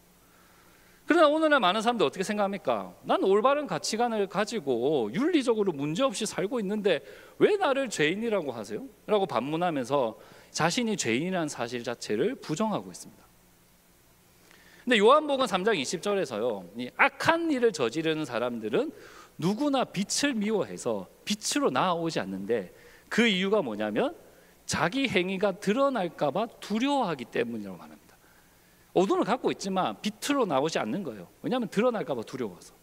D: 그러나 오늘날 많은 사람들 어떻게 생각합니까? 난 올바른 가치관을 가지고 윤리적으로 문제없이 살고 있는데 왜 나를 죄인이라고 하세요? 라고 반문하면서 자신이 죄인이라는 사실 자체를 부정하고 있습니다. 근데 요한복음 3장 20절에서요, 이 악한 일을 저지르는 사람들은 누구나 빛을 미워해서 빛으로 나아오지 않는데 그 이유가 뭐냐면 자기 행위가 드러날까 봐 두려워하기 때문이라고 말합니다. 어둠을 갖고 있지만 빛으로 나오지 않는 거예요. 왜냐하면 드러날까 봐 두려워서.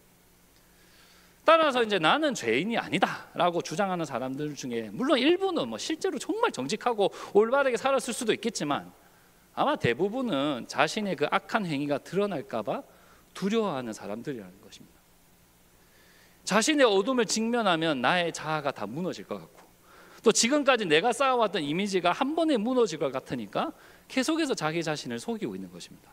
D: 따라서 이제 나는 죄인이 아니다라고 주장하는 사람들 중에 물론 일부는 뭐 실제로 정말 정직하고 올바르게 살았을 수도 있겠지만 아마 대부분은 자신의 그 악한 행위가 드러날까 봐 두려워하는 사람들이라는 것입니다. 자신의 어둠을 직면하면 나의 자아가 다 무너질 것 같고 또 지금까지 내가 쌓아왔던 이미지가 한 번에 무너질 것 같으니까 계속해서 자기 자신을 속이고 있는 것입니다.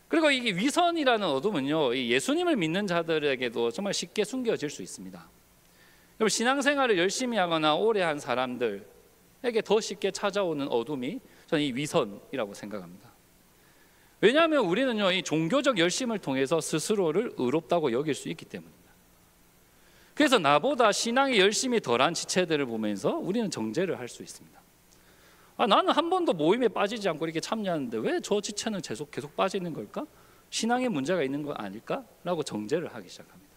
D: 그리고 이게 위선이라는 어둠은요, 예수님을 믿는 자들에게도 정말 쉽게 숨겨질 수 있습니다. 여러분, 신앙생활을 열심히 하거나 오래 한 사람들에게 더 쉽게 찾아오는 어둠이 저는 이 위선이라고 생각합니다. 왜냐하면 우리는요, 이 종교적 열심을 통해서 스스로를 의롭다고 여길 수 있기 때문입니다. 그래서 나보다 신앙의 열심이 덜한 지체들을 보면서 우리는 정죄를 할 수 있습니다. 나는 한 번도 모임에 빠지지 않고 이렇게 참여하는데 왜 저 지체는 계속 빠지는 걸까? 신앙에 문제가 있는 거 아닐까? 라고 정죄를 하기 시작합니다.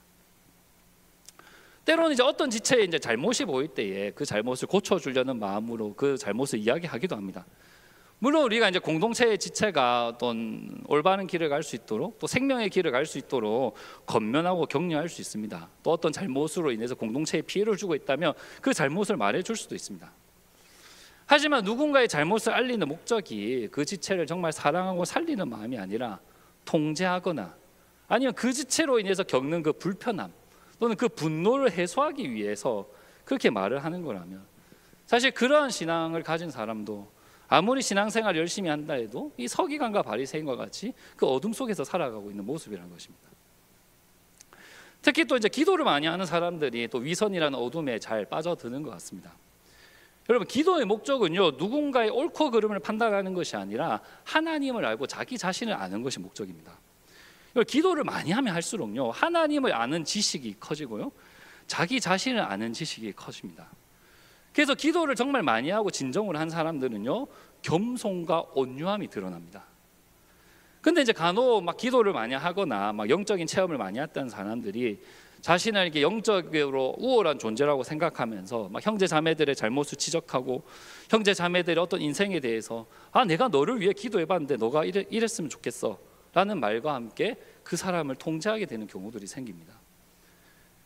D: 때로는 이제 어떤 지체에 이제 잘못이 보일 때에 그 잘못을 고쳐주려는 마음으로 그 잘못을 이야기하기도 합니다. 물론 우리가 이제 공동체의 지체가 어떤 올바른 길을 갈 수 있도록, 또 생명의 길을 갈 수 있도록 권면하고 격려할 수 있습니다. 또 어떤 잘못으로 인해서 공동체에 피해를 주고 있다면 그 잘못을 말해줄 수도 있습니다. 하지만 누군가의 잘못을 알리는 목적이 그 지체를 정말 사랑하고 살리는 마음이 아니라 통제하거나 아니면 그 지체로 인해서 겪는 그 불편함 또는 그 분노를 해소하기 위해서 그렇게 말을 하는 거라면, 사실 그러한 신앙을 가진 사람도 아무리 신앙생활 열심히 한다 해도 이 서기관과 바리새인과 같이 그 어둠 속에서 살아가고 있는 모습이라는 것입니다. 특히 또 이제 기도를 많이 하는 사람들이 또 위선이라는 어둠에 잘 빠져드는 것 같습니다. 여러분, 기도의 목적은요, 누군가의 옳고 그름을 판단하는 것이 아니라 하나님을 알고 자기 자신을 아는 것이 목적입니다. 기도를 많이 하면 할수록요, 하나님을 아는 지식이 커지고요, 자기 자신을 아는 지식이 커집니다. 그래서 기도를 정말 많이 하고 진정을 한 사람들은요, 겸손과 온유함이 드러납니다. 근데 이제 간혹 막 기도를 많이 하거나 막 영적인 체험을 많이 했던 사람들이 자신을 이렇게 영적으로 우월한 존재라고 생각하면서 막 형제 자매들의 잘못을 지적하고 형제 자매들의 어떤 인생에 대해서 내가 너를 위해 기도해봤는데 너가 이랬으면 좋겠어 라는 말과 함께 그 사람을 통제하게 되는 경우들이 생깁니다.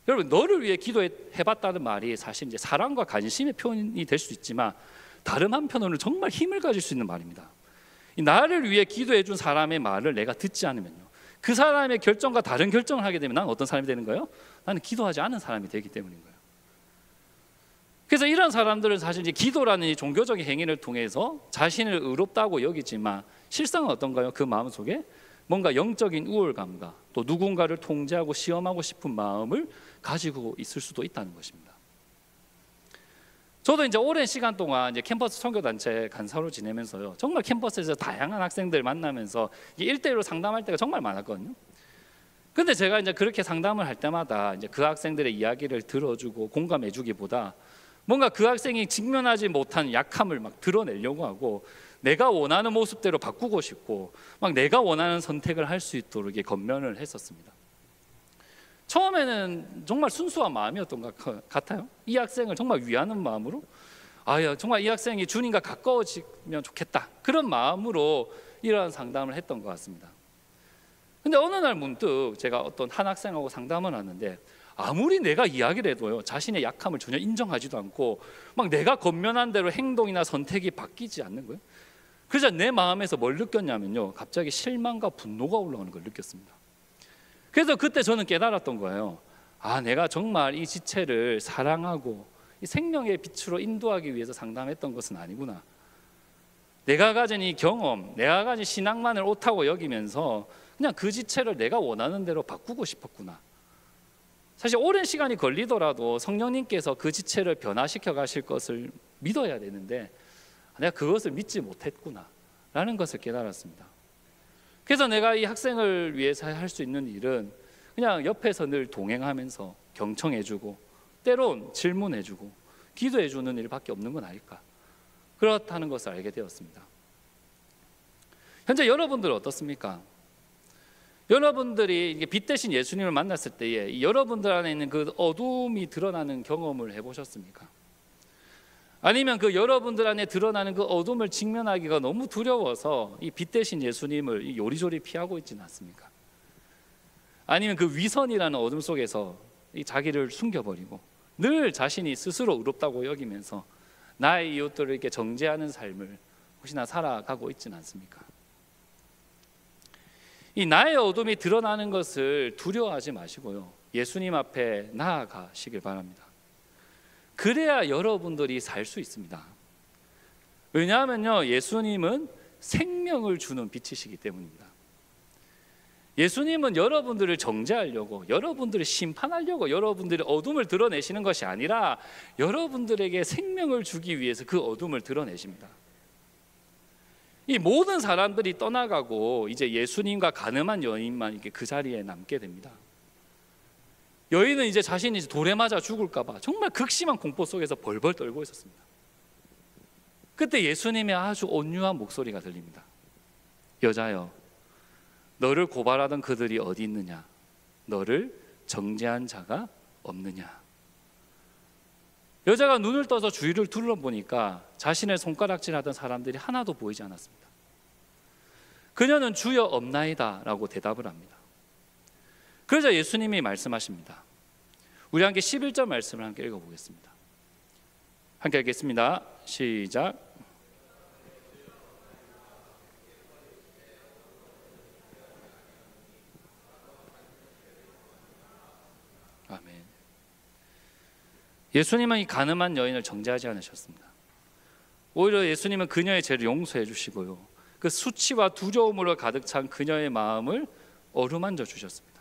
D: 여러분, 너를 위해 기도해봤다는 말이 사실 이제 사랑과 관심의 표현이 될 수 있지만 다른 한편으로는 정말 힘을 가질 수 있는 말입니다. 나를 위해 기도해준 사람의 말을 내가 듣지 않으면요, 그 사람의 결정과 다른 결정을 하게 되면 나는 어떤 사람이 되는 거예요? 나는 기도하지 않은 사람이 되기 때문인 거예요. 그래서 이런 사람들은 사실 이제 기도라는 이 종교적인 행위를 통해서 자신을 의롭다고 여기지만 실상은 어떤가요? 그 마음속에 뭔가 영적인 우월감과 또 누군가를 통제하고 시험하고 싶은 마음을 가지고 있을 수도 있다는 것입니다. 저도 이제 오랜 시간 동안 이제 캠퍼스 선교단체 간사로 지내면서요, 정말 캠퍼스에서 다양한 학생들 만나면서 1대1로 상담할 때가 정말 많았거든요. 근데 제가 이제 그렇게 상담을 할 때마다 이제 그 학생들의 이야기를 들어주고 공감해주기보다 뭔가 그 학생이 직면하지 못한 약함을 막 드러내려고 하고 내가 원하는 모습대로 바꾸고 싶고 막 내가 원하는 선택을 할 수 있도록 이렇게 권면을 했었습니다. 처음에는 정말 순수한 마음이었던 것 같아요. 이 학생을 정말 위하는 마음으로, 정말 이 학생이 주님과 가까워지면 좋겠다, 그런 마음으로 이러한 상담을 했던 것 같습니다. 근데 어느 날 문득 제가 어떤 한 학생하고 상담을 하는데 아무리 내가 이야기를 해도요, 자신의 약함을 전혀 인정하지도 않고 막 내가 권면한 대로 행동이나 선택이 바뀌지 않는 거예요. 그래서 내 마음에서 뭘 느꼈냐면요, 갑자기 실망과 분노가 올라오는 걸 느꼈습니다. 그래서 그때 저는 깨달았던 거예요. 내가 정말 이 지체를 사랑하고 이 생명의 빛으로 인도하기 위해서 상담했던 것은 아니구나. 내가 가진 이 경험, 내가 가진 신앙만을 옳다고 여기면서 그냥 그 지체를 내가 원하는 대로 바꾸고 싶었구나. 사실 오랜 시간이 걸리더라도 성령님께서 그 지체를 변화시켜 가실 것을 믿어야 되는데 내가 그것을 믿지 못했구나 라는 것을 깨달았습니다. 그래서 내가 이 학생을 위해서 할 수 있는 일은 그냥 옆에서 늘 동행하면서 경청해주고 때론 질문해주고 기도해주는 일밖에 없는 건 아닐까, 그렇다는 것을 알게 되었습니다. 현재 여러분들은 어떻습니까? 여러분들이 빛 대신 예수님을 만났을 때에 여러분들 안에 있는 그 어둠이 드러나는 경험을 해보셨습니까? 아니면 그 여러분들 안에 드러나는 그 어둠을 직면하기가 너무 두려워서 이 빛 대신 예수님을 요리조리 피하고 있지는 않습니까? 아니면 그 위선이라는 어둠 속에서 이 자기를 숨겨버리고 늘 자신이 스스로 의롭다고 여기면서 나의 이웃들을 이렇게 정죄하는 삶을 혹시나 살아가고 있지는 않습니까? 이 나의 어둠이 드러나는 것을 두려워하지 마시고요, 예수님 앞에 나아가시길 바랍니다. 그래야 여러분들이 살 수 있습니다. 왜냐하면요, 예수님은 생명을 주는 빛이시기 때문입니다. 예수님은 여러분들을 정죄하려고, 여러분들을 심판하려고 여러분들의 어둠을 드러내시는 것이 아니라 여러분들에게 생명을 주기 위해서 그 어둠을 드러내십니다. 이 모든 사람들이 떠나가고 이제 예수님과 가늠한 여인만 이렇게 그 자리에 남게 됩니다. 여인은 이제 자신이 돌에 맞아 죽을까 봐 정말 극심한 공포 속에서 벌벌 떨고 있었습니다. 그때 예수님의 아주 온유한 목소리가 들립니다. 여자여, 너를 고발하던 그들이 어디 있느냐? 너를 정죄한 자가 없느냐? 여자가 눈을 떠서 주위를 둘러보니까 자신의 손가락질하던 사람들이 하나도 보이지 않았습니다. 그녀는 주여 없나이다 라고 대답을 합니다. 그러자 예수님이 말씀하십니다. 우리 함께 11절 말씀을 함께 읽어보겠습니다. 함께 읽겠습니다. 시작. 아멘. 예수님은 이 가늠한 여인을 정죄하지 않으셨습니다. 오히려 예수님은 그녀의 죄를 용서해 주시고요, 그 수치와 두려움으로 가득 찬 그녀의 마음을 어루만져 주셨습니다.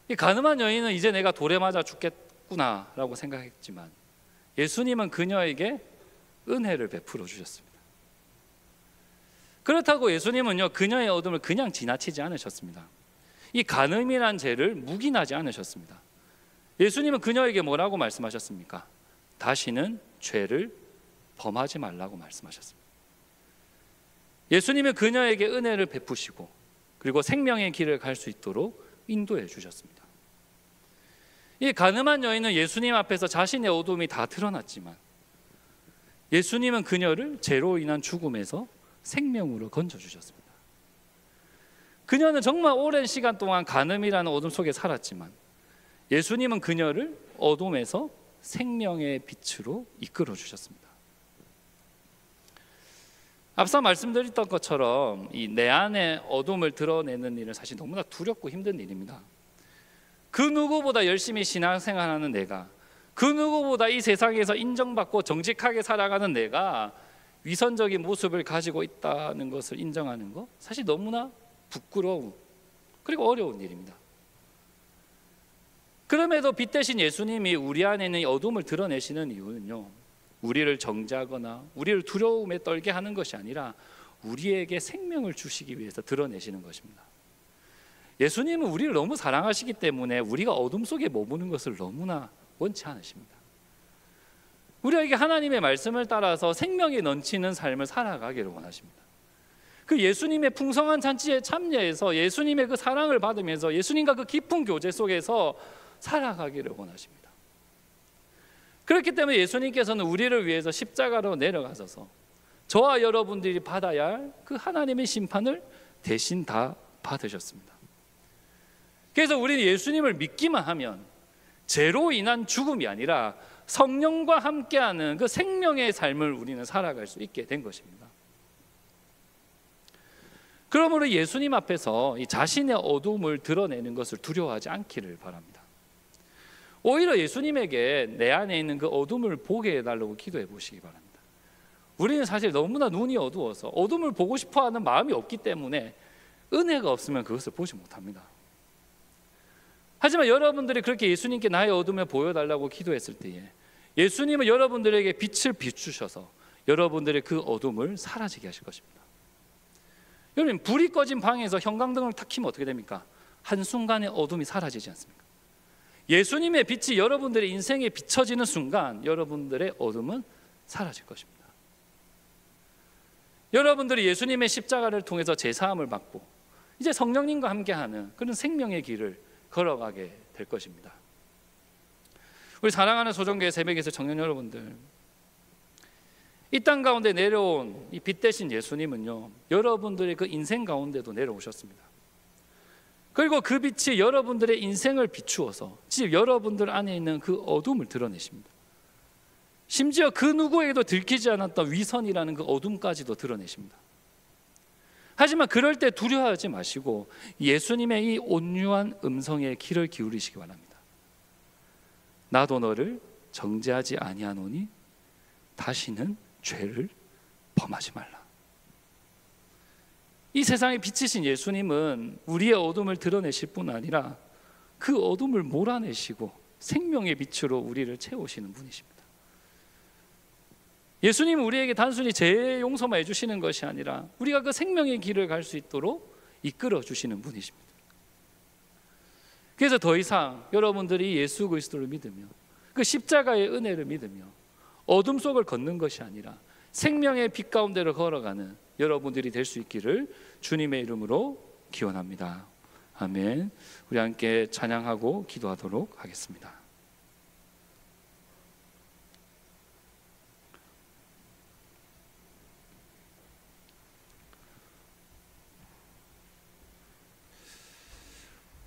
D: 이 가늠한 여인은 이제 내가 돌에 맞아 죽겠구나라고 생각했지만 예수님은 그녀에게 은혜를 베풀어 주셨습니다. 그렇다고 예수님은요, 그녀의 어둠을 그냥 지나치지 않으셨습니다. 이 간음이란 죄를 묵인하지 않으셨습니다. 예수님은 그녀에게 뭐라고 말씀하셨습니까? 다시는 죄를 범하지 말라고 말씀하셨습니다. 예수님은 그녀에게 은혜를 베푸시고 그리고 생명의 길을 갈 수 있도록 인도해 주셨습니다. 이 간음한 여인은 예수님 앞에서 자신의 어둠이 다 드러났지만 예수님은 그녀를 죄로 인한 죽음에서 생명으로 건져주셨습니다. 그녀는 정말 오랜 시간 동안 간음이라는 어둠 속에 살았지만 예수님은 그녀를 어둠에서 생명의 빛으로 이끌어 주셨습니다. 앞서 말씀드렸던 것처럼 이 내 안의 어둠을 드러내는 일은 사실 너무나 두렵고 힘든 일입니다. 그 누구보다 열심히 신앙생활하는 내가, 그 누구보다 이 세상에서 인정받고 정직하게 살아가는 내가 위선적인 모습을 가지고 있다는 것을 인정하는 것, 사실 너무나 부끄러운 그리고 어려운 일입니다. 그럼에도 빛 대신 예수님이 우리 안에 있는 어둠을 드러내시는 이유는요, 우리를 정죄하거나 우리를 두려움에 떨게 하는 것이 아니라 우리에게 생명을 주시기 위해서 드러내시는 것입니다. 예수님은 우리를 너무 사랑하시기 때문에 우리가 어둠 속에 머무는 것을 너무나 원치 않으십니다. 우리에게 하나님의 말씀을 따라서 생명이 넘치는 삶을 살아가기를 원하십니다. 그 예수님의 풍성한 잔치에 참여해서 예수님의 그 사랑을 받으면서 예수님과 그 깊은 교제 속에서 살아가기를 원하십니다. 그렇기 때문에 예수님께서는 우리를 위해서 십자가로 내려가셔서 저와 여러분들이 받아야 할 그 하나님의 심판을 대신 다 받으셨습니다. 그래서 우리는 예수님을 믿기만 하면 죄로 인한 죽음이 아니라 성령과 함께하는 그 생명의 삶을 우리는 살아갈 수 있게 된 것입니다. 그러므로 예수님 앞에서 이 자신의 어둠을 드러내는 것을 두려워하지 않기를 바랍니다. 오히려 예수님에게 내 안에 있는 그 어둠을 보게 해달라고 기도해 보시기 바랍니다. 우리는 사실 너무나 눈이 어두워서 어둠을 보고 싶어하는 마음이 없기 때문에 은혜가 없으면 그것을 보지 못합니다. 하지만 여러분들이 그렇게 예수님께 나의 어둠을 보여달라고 기도했을 때에 예수님은 여러분들에게 빛을 비추셔서 여러분들의 그 어둠을 사라지게 하실 것입니다. 여러분, 불이 꺼진 방에서 형광등을 탁 켜면 어떻게 됩니까? 한순간에 어둠이 사라지지 않습니까? 예수님의 빛이 여러분들의 인생에 비춰지는 순간 여러분들의 어둠은 사라질 것입니다. 여러분들이 예수님의 십자가를 통해서 제사함을 받고 이제 성령님과 함께하는 그런 생명의 길을 걸어가게 될 것입니다. 우리 사랑하는 소정교회 새벽에서 청년 여러분들, 이 땅 가운데 내려온 이 빛 대신 예수님은요, 여러분들의 그 인생 가운데도 내려오셨습니다. 그리고 그 빛이 여러분들의 인생을 비추어서 즉 여러분들 안에 있는 그 어둠을 드러내십니다. 심지어 그 누구에게도 들키지 않았던 위선이라는 그 어둠까지도 드러내십니다. 하지만 그럴 때 두려워하지 마시고 예수님의 이 온유한 음성에 귀를 기울이시기 바랍니다. 나도 너를 정죄하지 아니하노니 다시는 죄를 범하지 말라. 이 세상에 빛이신 예수님은 우리의 어둠을 드러내실 뿐 아니라 그 어둠을 몰아내시고 생명의 빛으로 우리를 채우시는 분이십니다. 예수님은 우리에게 단순히 죄 용서만 해주시는 것이 아니라 우리가 그 생명의 길을 갈 수 있도록 이끌어 주시는 분이십니다. 그래서 더 이상 여러분들이 예수 그리스도를 믿으며 그 십자가의 은혜를 믿으며 어둠 속을 걷는 것이 아니라 생명의 빛 가운데로 걸어가는 여러분들이 될 수 있기를 주님의 이름으로 기원합니다. 아멘. 우리 함께 찬양하고 기도하도록 하겠습니다.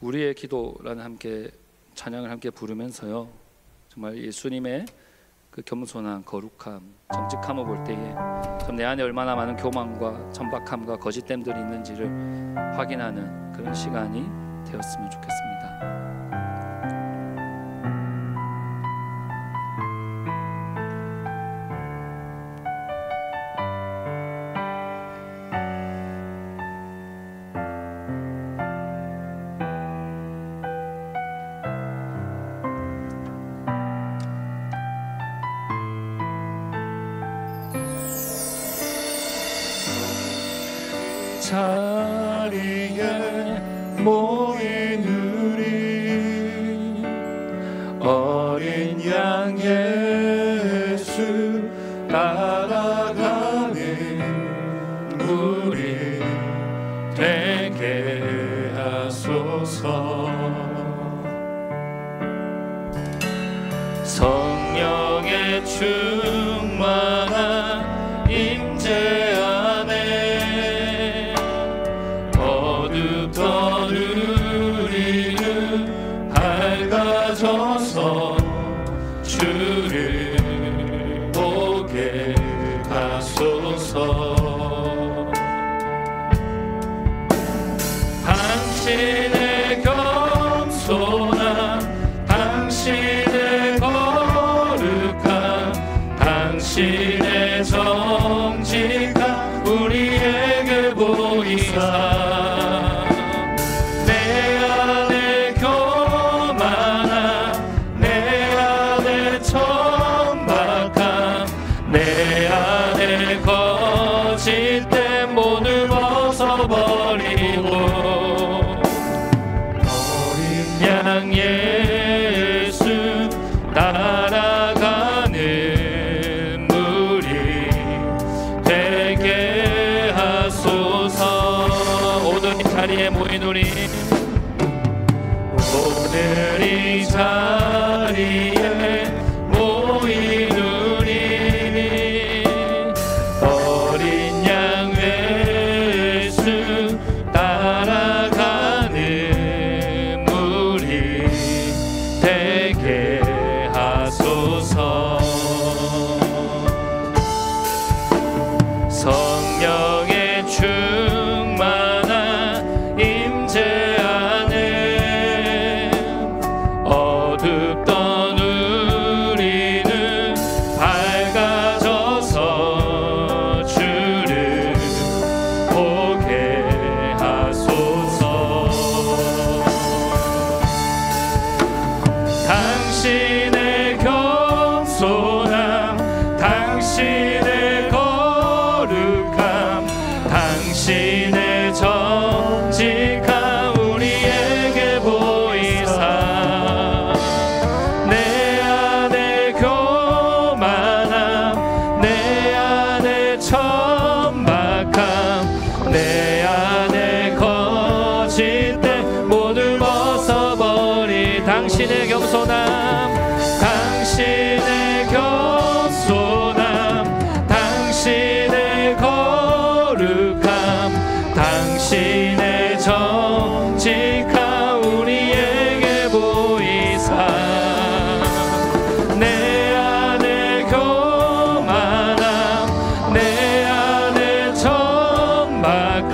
D: 우리의 기도라는 함께 찬양을 함께 부르면서요, 정말 예수님의 그 겸손한 거룩함, 정직함을 볼 때에 참 내 안에 얼마나 많은 교만과 천박함과 거짓됨들이 있는지를 확인하는 그런 시간이 되었으면 좋겠습니다.
B: 자리에 모인 우리 어린 양 예수 따라가는 우리 되게 하소서. 성령의 충만한 임재 안에 어둡던 우리는 밝아져서 주를 보게 하소서. 당신의 겸손함, 당신의 거룩함, 당신의 정직함 우리에게 보이사 내 안에 교만함, 내 안에 천박함, 내 안에 거짓된 모든 벗어버리고 양 예수 따라가는 우리 되게 하소서. 오늘 이 자리에 모인 우리, 오늘 이 자리에 모인 우리 어린 양 예수 따라가는 우리 되게 하소서. 성령의 충만한 임재 안에 어둡던 우리는 밝아져서 주를 보게 하소서. 당신의 겸손함, 당신의 거룩함, 당신의 정직함 우리에게 보이사 내 안에 교만함, 내 안에 천박함, 내 안에 거짓된 모두 벗어버리 당신의 겸손함, 당신의 겸손함, 당신의 거룩함, 당신의 정직함 우리에게 보이사 내 안에 교만함, 내 안에 천박함,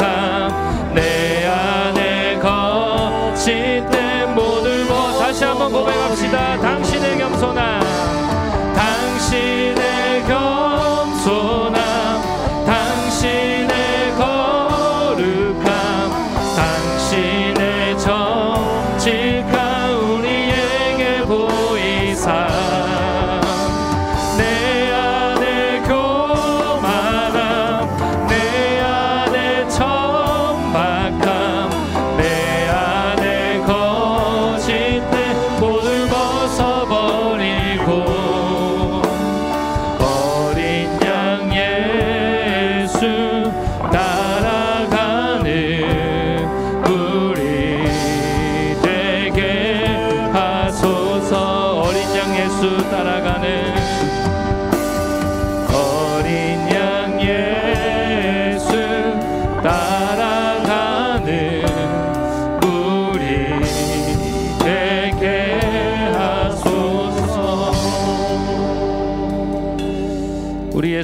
B: 내 안에 거짓된 모든 것 다시 한번 고백합시다. 당신의 겸손함, 당신의 겸손함, 당신의 거룩함, 당신의 정직함 우리에게 보이사 내 안에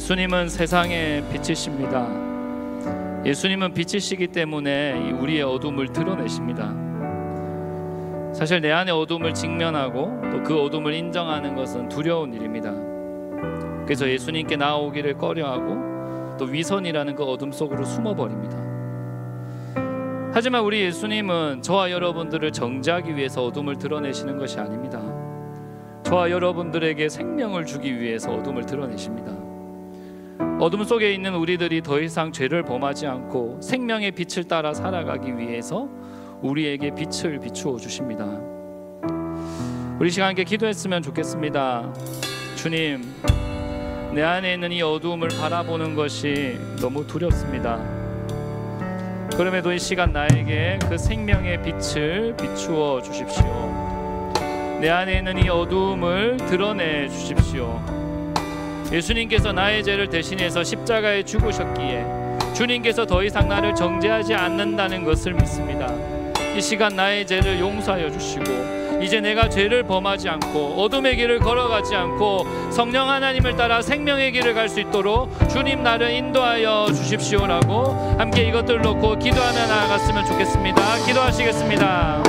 D: 예수님은 세상의 빛이십니다. 예수님은 빛이시기 때문에 우리의 어둠을 드러내십니다. 사실 내 안의 어둠을 직면하고 또 그 어둠을 인정하는 것은 두려운 일입니다. 그래서 예수님께 나오기를 꺼려하고 또 위선이라는 그 어둠 속으로 숨어버립니다. 하지만 우리 예수님은 저와 여러분들을 정죄하기 위해서 어둠을 드러내시는 것이 아닙니다. 저와 여러분들에게 생명을 주기 위해서 어둠을 드러내십니다. 어둠 속에 있는 우리들이 더 이상 죄를 범하지 않고 생명의 빛을 따라 살아가기 위해서 우리에게 빛을 비추어 주십니다. 우리 시간 함께 기도했으면 좋겠습니다. 주님, 내 안에 있는 이 어두움을 바라보는 것이 너무 두렵습니다. 그럼에도 이 시간 나에게 그 생명의 빛을 비추어 주십시오. 내 안에 있는 이 어두움을 드러내 주십시오. 예수님께서 나의 죄를 대신해서 십자가에 죽으셨기에 주님께서 더 이상 나를 정죄하지 않는다는 것을 믿습니다. 이 시간 나의 죄를 용서하여 주시고 이제 내가 죄를 범하지 않고 어둠의 길을 걸어가지 않고 성령 하나님을 따라 생명의 길을 갈 수 있도록 주님 나를 인도하여 주십시오라고 함께 이것들 놓고 기도하며 나아갔으면 좋겠습니다. 기도하시겠습니다.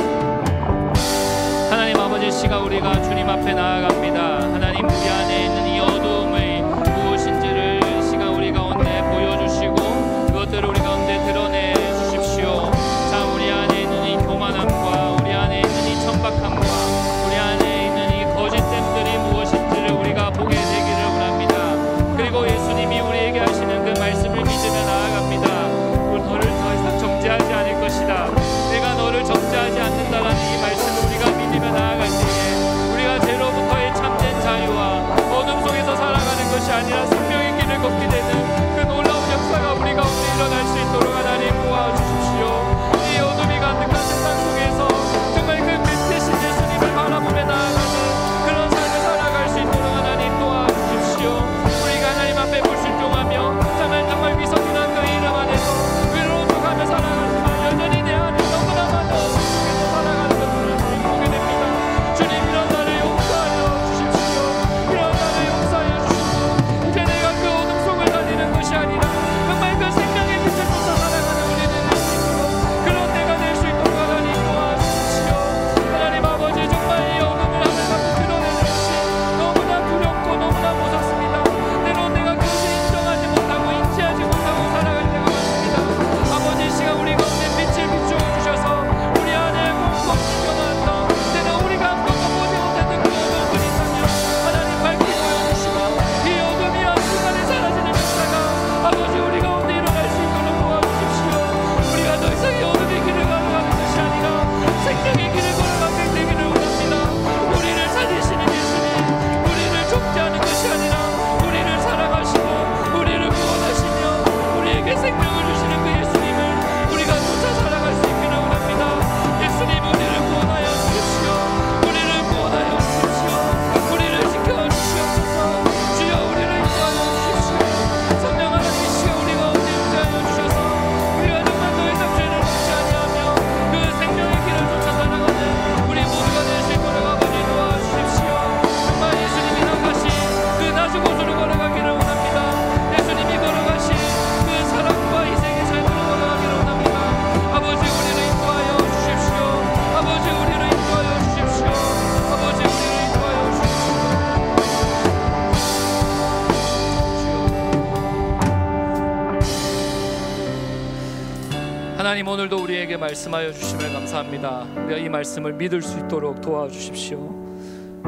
D: 하나님 아버지, 시간 우리가 주님 앞에 나아갑니다. 하나님, 우리 안에 있는 이 어둠의 무엇인지를 시간 우리 가운데 보여주시고 그것들을 우리 가운데 드러내 주십시오. 자, 우리 안에 있는 이 교만함과 우리 안에 있는 이 천박함과 우리 안에 있는 이 거짓됨들이 무엇인지를 우리가 보게 되기를 원합니다. 그리고 예수님이 우리에게 하시는 그 말씀을 믿으며 나아갑니다. 너를 더 이상 정죄하지 않을 것이다. 내가 너를 정죄하지 않는다라는 이 말씀을 우리가 믿으며 나아갈 때에 우리가 죄로부터의 참된 자유와 어둠 속에서 살아가는 것이 아니라 생명의 길을 걷게 되는 그 놀라운 역사가 우리 가운데 일어날 수 있도록 하나님 도와주십시오. 이 어둠이 가득한 세상 속에서 정말 그 빛이신 예수님을 바라보며 나아가는 그런 삶을 살아갈 수 있도록 하나님 도와주십시오. 우리가 하나님 앞에 불순종하며 정말 위선이란 그 이름 안에서 위로족하며 살아가지만 여전히 내 안에 너무나 많은 어둠 속에서 살아가는 것들을 보게 됩니다. 주님, 이런 나를 용서하여 주십시오. 이런 나를 용서하여 주시고 이제 내가 그 어둠 속을 다니는 것이 아니라 정말 그 생명의 빛을 쫓아 살아가는 우리들 될 수 있도록 그런 내가 될 수 있도록 하나님 도와주십시오. 하나님 아버지, 정말 이 어둠을 하나님께 드러내는 것이 너무나 두렵고 너무나 무섭습니다. 때론 내가 그것을 인정하지 못하고 인지하지 못하고 살아갈 때가 많습니다. 아버지, 이 시간 우리 가운데 빛을 비추어 주셔서 우리 안에 꽁꽁 숨겨놨던 때는 우리가 아무것도 보지 못했던 그 어둠들이 있다면 하나님 밝히 보여주시고 이 어둠이 한순간에 사라지는 역사가 아버지 우리 가운데 일어날 수 있도록 도와주십시오. 우리가 더 이상 이 어둠의 길을 걸어가는 것이 아니라 생명의 길을 걸어가게 되기를 원합니다. 우리를 살리시는 예수님, 우리를 족죄하는 것이 아니라 우리를 사랑하시고 우리를 구원하시며 우리에게 생명을 주시는 그 예수님을 우리가 쫓아 살아갈 수 있기를 원합니다. 예수님, 우리를 구원하여 주십시오. 우리를 구원하여 주십시오. 우리를 지켜주시옵소서. 주여, 우리를 인도하여 주십시오. 성령 하나님, 이 시간 우리 가운데 임재하여 주셔서 우리가 정말 더 이상 죄를 짓지 아니하며 그 생명의 길을 쫓아 살아가는 우리 모두가 될 수 있도록 아버지 도와주십시오. 정말 예수님이 나가신 그 낮은 곳으로 걸어가기를 원합니다. 예수님이 걸어가신 그 사랑과 희생의 삶으로 걸어가기를 원합니다. 아버지, 우리를 인도하여 주십시오. 아버지, 우리를 인도하여 주십시오. 아버지, 우리를 인도하여 주십시오. 하나님, 오늘도 우리에게 말씀하여 주심을 감사합니다. 우리가 이 말씀을 믿을 수 있도록 도와주십시오.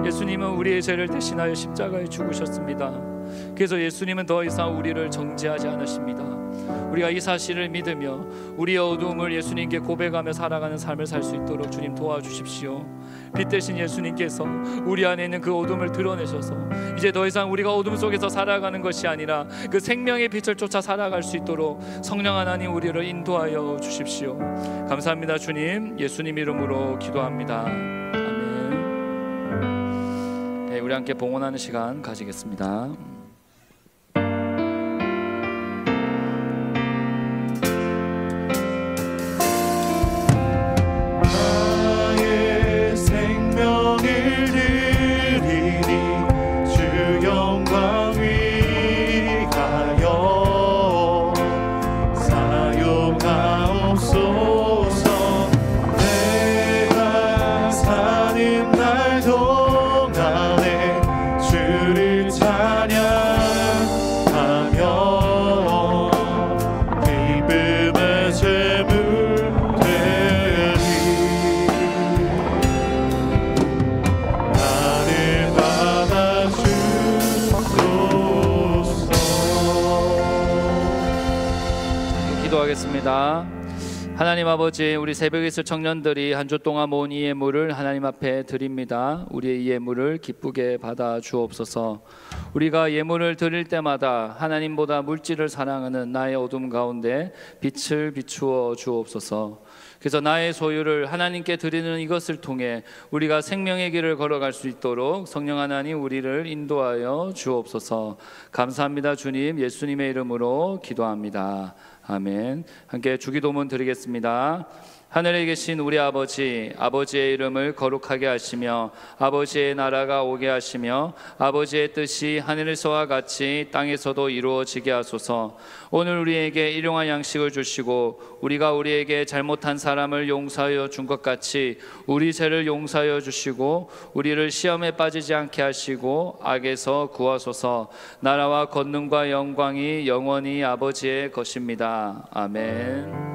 D: 예수님은 우리의 죄를 대신하여 십자가에 죽으셨습니다. 그래서 예수님은 더 이상 우리를 정죄하지 않으십니다. 우리가 이 사실을 믿으며 우리의 어두움을 예수님께 고백하며 살아가는 삶을 살 수 있도록 주님 도와주십시오. 빛 대신 예수님께서 우리 안에 있는 그 어둠을 드러내셔서 이제 더 이상 우리가 어둠 속에서 살아가는 것이 아니라 그 생명의 빛을 쫓아 살아갈 수 있도록 성령 하나님 우리를 인도하여 주십시오. 감사합니다. 주님, 예수님 이름으로 기도합니다. 아멘. 네, 우리 함께 봉헌하는 시간 가지겠습니다.
B: 생명을 드리니 주 영광 위하여
D: 기도합니다. 하나님 아버지, 우리 새벽에 있을 청년들이 한 주 동안 모은 이 예물을 하나님 앞에 드립니다. 우리의 이 예물을 기쁘게 받아 주옵소서. 우리가 예물을 드릴 때마다 하나님보다 물질을 사랑하는 나의 어둠 가운데 빛을 비추어 주옵소서. 그래서 나의 소유를 하나님께 드리는 이것을 통해 우리가 생명의 길을 걸어갈 수 있도록 성령 하나님 우리를 인도하여 주옵소서. 감사합니다. 주님, 예수님의 이름으로 기도합니다. 아멘. 함께 주기도문 드리겠습니다. 하늘에 계신 우리 아버지, 아버지의 이름을 거룩하게 하시며 아버지의 나라가 오게 하시며 아버지의 뜻이 하늘에서와 같이 땅에서도 이루어지게 하소서. 오늘 우리에게 일용할 양식을 주시고 우리가 우리에게 잘못한 사람을 용서하여 준 것 같이 우리 죄를 용서하여 주시고 우리를 시험에 빠지지 않게 하시고 악에서 구하소서. 나라와 권능과 영광이 영원히 아버지의 것입니다. 아멘.